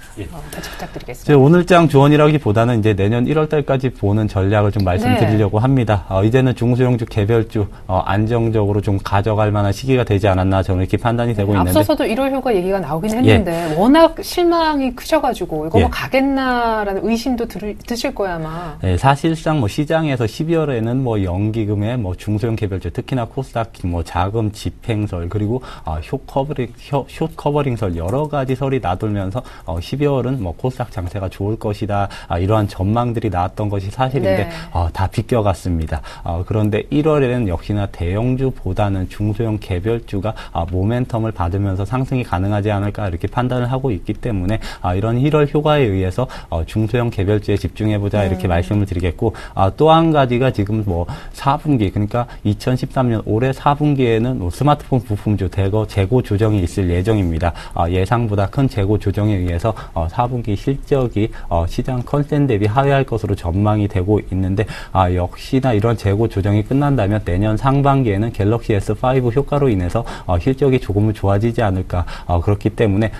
같이 부탁드리겠습니다. 오늘장 조언이라기보다는 이제 내년 1월달까지 보는 전략을 좀 말씀드리려고 합니다. 이제는 중소형주 개별주 안정적으로 좀 가져갈 만한 시기가 되지 않았나 저는 이렇게 판단이 되고 있는데 앞서서도 1월 효과 얘기가 나오긴 했는데 워낙 실망이 크셔가지고 이거 뭐 가겠나라는 의심도 드실 거야 아마. 네, 사실상 뭐 시장에서 12월에는 뭐 연기금에 뭐 중소형 개별주 특히나 코스닥 뭐 자금 집행설 그리고 숏 커버링설 여러 가지 설이 나돌면서 12월은 뭐 코스닥 장세가 좋을 것이다 이러한 전망들이 나왔던 것이 사실인데 다 비껴갔습니다. 그런데 1월에는 역시나 대형주보다는 중소형 개별주가 모멘텀을 받으면서 상승이 가능하지 않을까 이렇게 판단을 하고 있기 때문에 이런 1월 효과에 의해서 중소형 개별주에 집중해보자 이렇게 말씀을 드리겠고 또 한 가지가 지금 뭐 4분기 그러니까 2013년 올해 4분기에는 스마트폰 부품주 재고 조정이 있을 예정입니다. 예상보다 큰 재고 조정에 의해서 4분기 실적이 시장 컨센 대비 하회할 것으로 전망이 되고 있는데 역시나 이런 재고 조정이 끝난다면 내년 상반기에는 갤럭시 S5 효과로 인해서 실적이 조금은 좋아지지 않을까 그렇기 때문에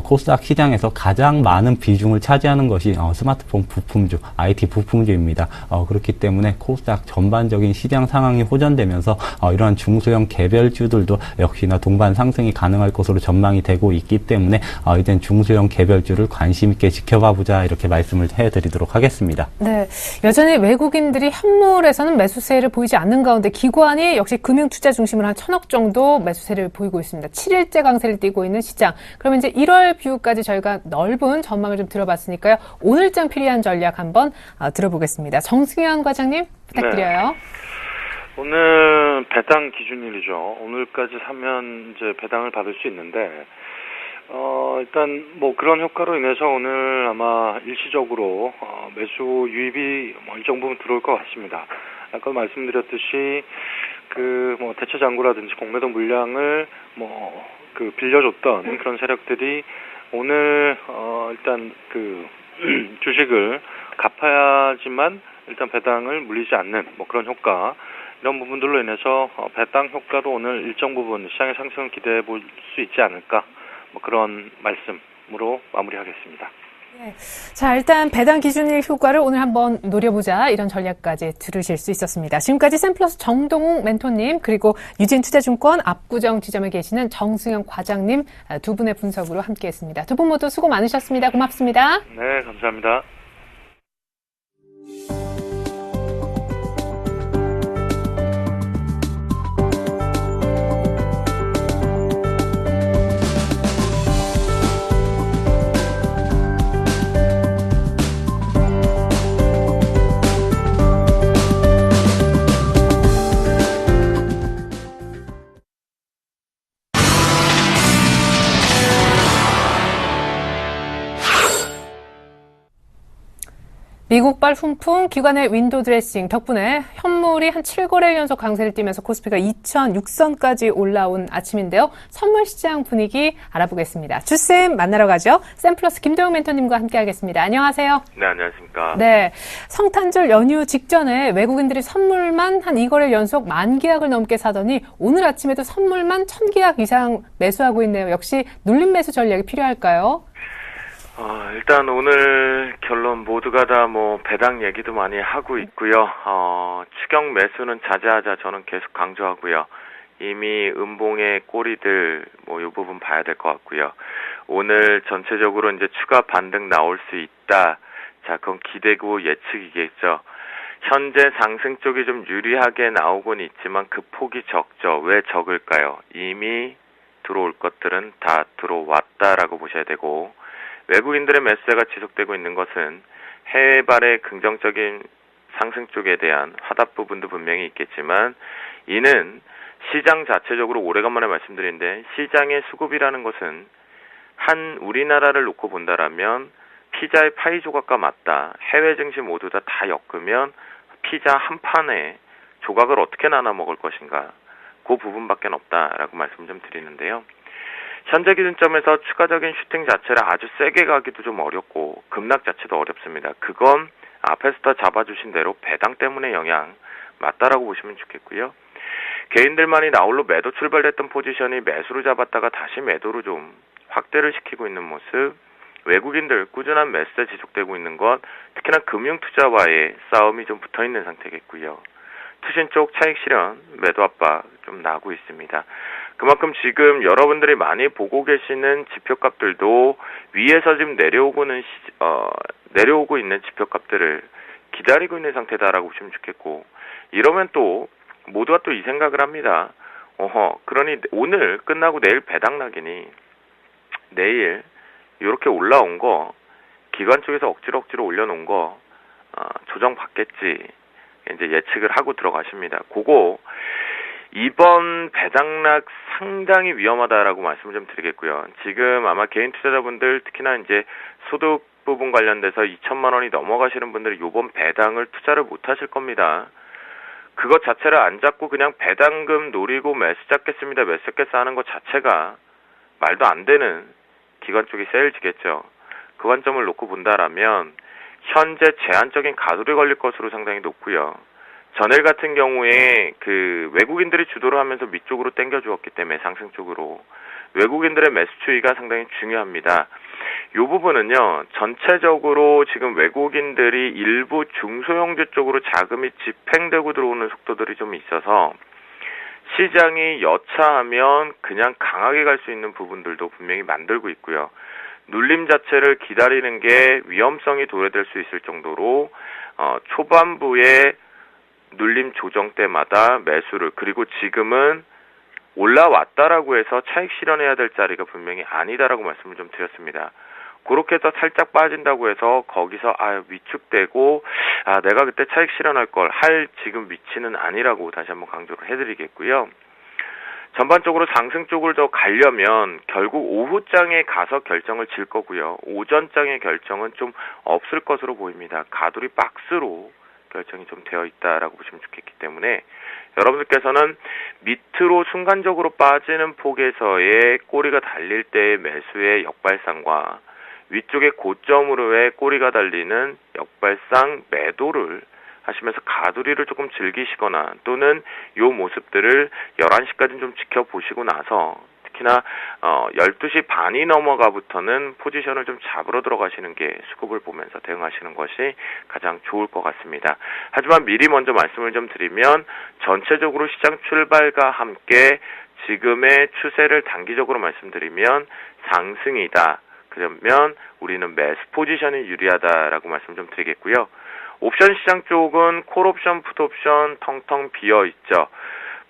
코스닥 시장에서 가장 많은 비중을 차지하는 것이 스마트폰 부품주, IT 부품주입니다. 그렇기 때문에 코스닥 전반적인 시장 상황이 호전되면서 이러한 중소형 개별주들도 역시나 동반 상승이 가능할 것으로 전망이 되고 있기 때문에 이젠 중소형 개별주를 관심 있게 지켜봐보자 이렇게 말씀을 해드리도록 하겠습니다. 네, 여전히 외국인들이 현물에서는 매수세를 보이지 않는 가운데 기관이 역시 금융투자 중심으로 한 1,000억 정도 매수세를 보이고 있습니다. 7일째 강세를 띠고 있는 시장. 그러면 이제 1월 뷰까지 저희가 넓은 전망을 좀 들어봤으니까요. 오늘장 필요한 전략 한번 들어보겠습니다. 정승현 과장님 부탁드려요. 네. 오늘 배당 기준일이죠. 오늘까지 사면 이제 배당을 받을 수 있는데, 일단 뭐 그런 효과로 인해서 오늘 아마 일시적으로 매수 유입이 일정 부분 들어올 것 같습니다. 아까 말씀드렸듯이 그 뭐 대체 잔고라든지 공매도 물량을 빌려줬던 그런 세력들이 오늘 일단 그 주식을 갚아야지만 일단 배당을 물리지 않는 뭐 그런 효과, 이런 부분들로 인해서 배당 효과로 오늘 일정 부분 시장의 상승을 기대해 볼 수 있지 않을까, 뭐 그런 말씀으로 마무리하겠습니다. 네. 자, 일단 배당 기준일 효과를 오늘 한번 노려보자, 이런 전략까지 들으실 수 있었습니다. 지금까지 샘플러스 정동욱 멘토님, 그리고 유진투자증권 압구정 지점에 계시는 정승현 과장님 두 분의 분석으로 함께했습니다. 두 분 모두 수고 많으셨습니다. 고맙습니다. 네, 감사합니다. 미국발 훈풍, 기관의 윈도우 드레싱 덕분에 현물이 한 7거래일 연속 강세를 띠면서 코스피가 2006선까지 올라온 아침인데요. 선물 시장 분위기 알아보겠습니다. 주쌤 만나러 가죠. 샘플러스 김도영 멘토님과 함께하겠습니다. 안녕하세요. 네, 안녕하십니까. 네, 성탄절 연휴 직전에 외국인들이 선물만 한 2거래일 연속 10,000계약을 넘게 사더니 오늘 아침에도 선물만 1,000계약 이상 매수하고 있네요. 역시 눌림 매수 전략이 필요할까요? 일단 오늘 결론 모두가 다 뭐 배당 얘기도 많이 하고 있고요. 추격 매수는 자제하자, 저는 계속 강조하고요. 이미 음봉의 꼬리들 이 부분 봐야 될 것 같고요. 오늘 전체적으로 이제 추가 반등 나올 수 있다. 자, 그건 기대고 예측이겠죠. 현재 상승 쪽이 좀 유리하게 나오곤 있지만 그 폭이 적죠. 왜 적을까요? 이미 들어올 것들은 다 들어왔다라고 보셔야 되고, 외국인들의 매수세가 지속되고 있는 것은 해외발의 긍정적인 상승 쪽에 대한 화답 부분도 분명히 있겠지만, 이는 시장 자체적으로 오래간만에 말씀드리는데, 시장의 수급이라는 것은 한 우리나라를 놓고 본다라면 피자의 파이 조각과 맞다. 해외 증시 모두 다 엮으면 피자 한 판에 조각을 어떻게 나눠 먹을 것인가, 그 부분밖에 없다라고 말씀 좀 드리는데요. 현재 기준점에서 추가적인 슈팅 자체를 아주 세게 가기도 좀 어렵고 급락 자체도 어렵습니다. 그건 앞에서 다 잡아주신 대로 배당 때문에 영향 맞다라고 보시면 좋겠고요. 개인들만이 나홀로 매도 출발했던 포지션이 매수로 잡았다가 다시 매도로 좀 확대를 시키고 있는 모습, 외국인들 꾸준한 매수세 지속되고 있는 것, 특히나 금융투자와의 싸움이 좀 붙어있는 상태겠고요. 투신 쪽 차익 실현, 매도 압박 좀 나고 있습니다. 그만큼 지금 여러분들이 많이 보고 계시는 지표값들도 위에서 지금 내려오고 있는 지표값들을 기다리고 있는 상태다라고 보시면 좋겠고, 이러면 또 모두가 또 이 생각을 합니다. 그러니 오늘 끝나고 내일 배당 나기니 내일 이렇게 올라온 거 기관 쪽에서 억지로 올려놓은 거 조정 받겠지, 이제 예측을 하고 들어가십니다. 그거 이번 배당락 상당히 위험하다라고 말씀을 좀 드리겠고요. 지금 아마 개인 투자자분들, 특히나 이제 소득 부분 관련돼서 2천만 원이 넘어가시는 분들이 이번 배당을 투자를 못 하실 겁니다. 그것 자체를 안 잡고 그냥 배당금 노리고 매수 잡겠습니다, 매수 잡겠어 하는 것 자체가 말도 안 되는 기관 쪽이 세일지겠죠. 그 관점을 놓고 본다라면 현재 제한적인 가돌이 걸릴 것으로 상당히 높고요. 전일 같은 경우에 그 외국인들이 주도를 하면서 밑쪽으로 당겨주었기 때문에 상승 쪽으로 외국인들의 매수 추이가 상당히 중요합니다. 이 부분은요, 전체적으로 지금 외국인들이 일부 중소형주 쪽으로 자금이 집행되고 들어오는 속도들이 좀 있어서 시장이 여차하면 그냥 강하게 갈 수 있는 부분들도 분명히 만들고 있고요. 눌림 자체를 기다리는 게 위험성이 도래될 수 있을 정도로 초반부에 눌림 조정 때마다 매수를, 그리고 지금은 올라왔다라고 해서 차익 실현해야 될 자리가 분명히 아니다라고 말씀을 좀 드렸습니다. 그렇게 해서 살짝 빠진다고 해서 거기서 위축되고 내가 그때 차익 실현할 걸 할 지금 위치는 아니라고 다시 한번 강조를 해드리겠고요. 전반적으로 상승 쪽을 더 가려면 결국 오후장에 가서 결정을 질 거고요. 오전장의 결정은 좀 없을 것으로 보입니다. 가돌이 박스로 결정이 좀 되어 있다라고 보시면 좋겠기 때문에 여러분들께서는 밑으로 순간적으로 빠지는 폭에서의 꼬리가 달릴 때의 매수의 역발상과 위쪽의 고점으로의 꼬리가 달리는 역발상 매도를 하시면서 가두리를 조금 즐기시거나 또는 요 모습들을 11시까지 좀 지켜보시고 나서 특히나 12시 반이 넘어가부터는 포지션을 좀 잡으러 들어가시는 게 수급을 보면서 대응하시는 것이 가장 좋을 것 같습니다. 하지만 미리 먼저 말씀을 좀 드리면 전체적으로 시장 출발과 함께 지금의 추세를 단기적으로 말씀드리면 상승이다. 그러면 우리는 매수 포지션이 유리하다라고 말씀 좀 드리겠고요. 옵션 시장 쪽은 콜옵션, 풋옵션 텅텅 비어있죠.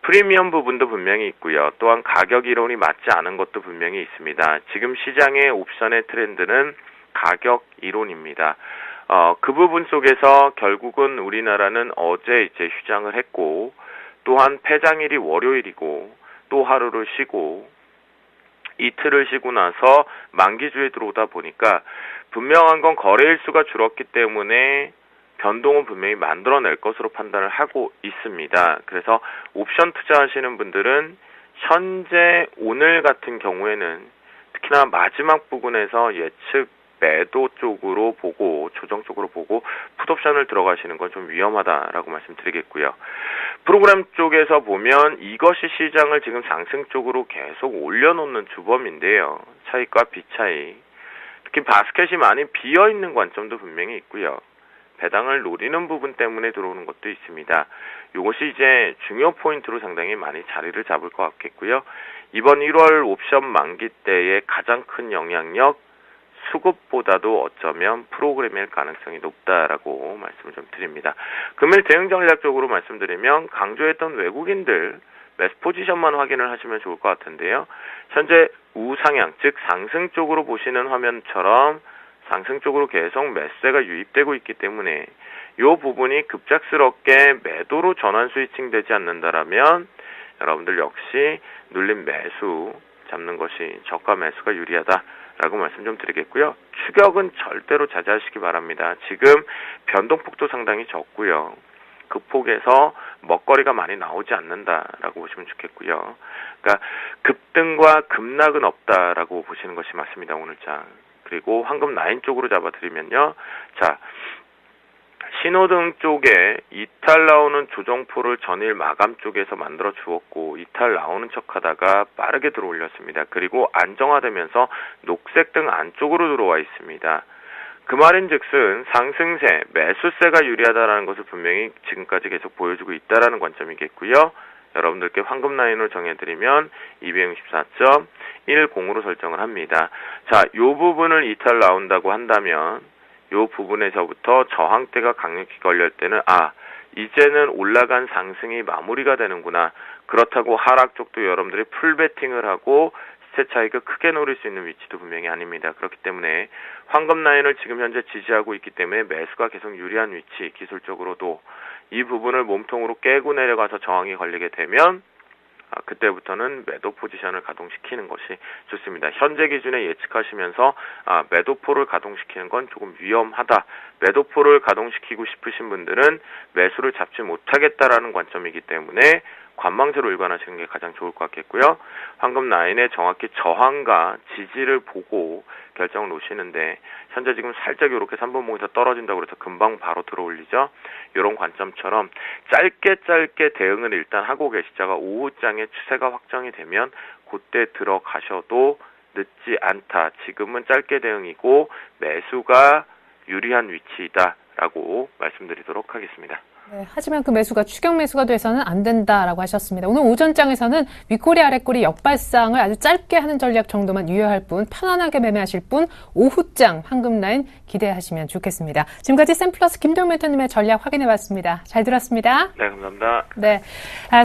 프리미엄 부분도 분명히 있고요. 또한 가격 이론이 맞지 않은 것도 분명히 있습니다. 지금 시장의 옵션의 트렌드는 가격 이론입니다. 그 부분 속에서 결국은 우리나라는 어제 이제 휴장을 했고 또한 폐장일이 월요일이고 또 하루를 쉬고 이틀을 쉬고 나서 만기주에 들어오다 보니까 분명한 건 거래일수가 줄었기 때문에 변동은 분명히 만들어낼 것으로 판단을 하고 있습니다. 그래서 옵션 투자하시는 분들은 현재 오늘 같은 경우에는 특히나 마지막 부분에서 예측 매도 쪽으로 보고 조정 쪽으로 보고 풋옵션을 들어가시는 건 좀 위험하다라고 말씀드리겠고요. 프로그램 쪽에서 보면 이것이 시장을 지금 상승 쪽으로 계속 올려놓는 주범인데요. 차익과 비차익, 특히 바스켓이 많이 비어있는 관점도 분명히 있고요. 배당을 노리는 부분 때문에 들어오는 것도 있습니다. 이것이 이제 중요 포인트로 상당히 많이 자리를 잡을 것 같겠고요. 이번 1월 옵션 만기 때의 가장 큰 영향력 수급보다도 어쩌면 프로그램일 가능성이 높다라고 말씀을 좀 드립니다. 금일 대응 전략적으로 말씀드리면 강조했던 외국인들 매수 포지션만 확인을 하시면 좋을 것 같은데요. 현재 우상향, 즉 상승 쪽으로 보시는 화면처럼 상승 쪽으로 계속 매수세가 유입되고 있기 때문에 이 부분이 급작스럽게 매도로 전환 스위칭 되지 않는다라면 여러분들 역시 눌린 매수 잡는 것이 저가 매수가 유리하다라고 말씀 좀 드리겠고요. 추격은 절대로 자제하시기 바랍니다. 지금 변동폭도 상당히 적고요. 그 폭에서 먹거리가 많이 나오지 않는다라고 보시면 좋겠고요. 그러니까 급등과 급락은 없다라고 보시는 것이 맞습니다. 오늘장. 그리고 황금 라인 쪽으로 잡아드리면요. 자, 신호등 쪽에 이탈 나오는 조정포를 전일 마감 쪽에서 만들어 주었고 이탈 나오는 척 하다가 빠르게 들어올렸습니다. 그리고 안정화되면서 녹색 등 안쪽으로 들어와 있습니다. 그 말인즉슨 상승세, 매수세가 유리하다라는 것을 분명히 지금까지 계속 보여주고 있다라는 관점이겠고요. 여러분들께 황금 라인으로 정해드리면 264.10으로 설정을 합니다. 자, 요 부분을 이탈 나온다고 한다면 요 부분에서부터 저항대가 강력히 걸릴 때는 이제는 올라간 상승이 마무리가 되는구나. 그렇다고 하락 쪽도 여러분들이 풀 베팅을 하고 시세 차익을 크게 노릴 수 있는 위치도 분명히 아닙니다. 그렇기 때문에 황금 라인을 지금 현재 지지하고 있기 때문에 매수가 계속 유리한 위치, 기술적으로도 이 부분을 몸통으로 깨고 내려가서 저항이 걸리게 되면 그때부터는 매도 포지션을 가동시키는 것이 좋습니다. 현재 기준에 예측하시면서 매도포를 가동시키는 건 조금 위험하다. 매도포를 가동시키고 싶으신 분들은 매수를 잡지 못하겠다라는 관점이기 때문에 관망세로 일관하시는 게 가장 좋을 것 같겠고요. 황금 라인의 정확히 저항과 지지를 보고 결정을 놓으시는데 현재 지금 살짝 이렇게 3번봉에서 떨어진다고 해서 금방 바로 들어올리죠. 이런 관점처럼 짧게 대응을 일단 하고 계시다가 오후장에 추세가 확정이 되면 그때 들어가셔도 늦지 않다. 지금은 짧게 대응이고 매수가 유리한 위치이다 라고 말씀드리도록 하겠습니다. 네, 하지만 그 매수가 추격 매수가 돼서는 안 된다라고 하셨습니다. 오늘 오전장에서는 윗꼬리 아랫꼬리 역발상을 아주 짧게 하는 전략 정도만 유효할 뿐 편안하게 매매하실 분 오후장 황금 라인 기대하시면 좋겠습니다. 지금까지 샘플러스 김도영 멘토님의 전략 확인해봤습니다. 잘 들었습니다. 네, 감사합니다. 네,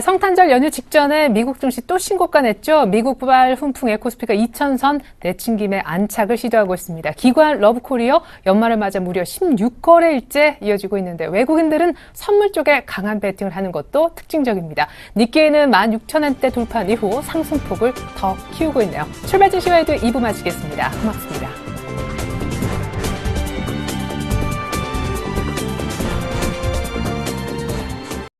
성탄절 연휴 직전에 미국 증시 또 신고가 냈죠. 미국발 훈풍에 코스피가 2000선 내친김에 안착을 시도하고 있습니다. 기관 러브코리어 연말을 맞아 무려 16거래일째 이어지고 있는데 외국인들은 선물 쪽에 강한 베팅을 하는 것도 특징적입니다. 니케이는 16,000원대 돌파한 이후 상승폭을 더 키우고 있네요. 출발 지시와이드 2부 마치겠습니다. 고맙습니다.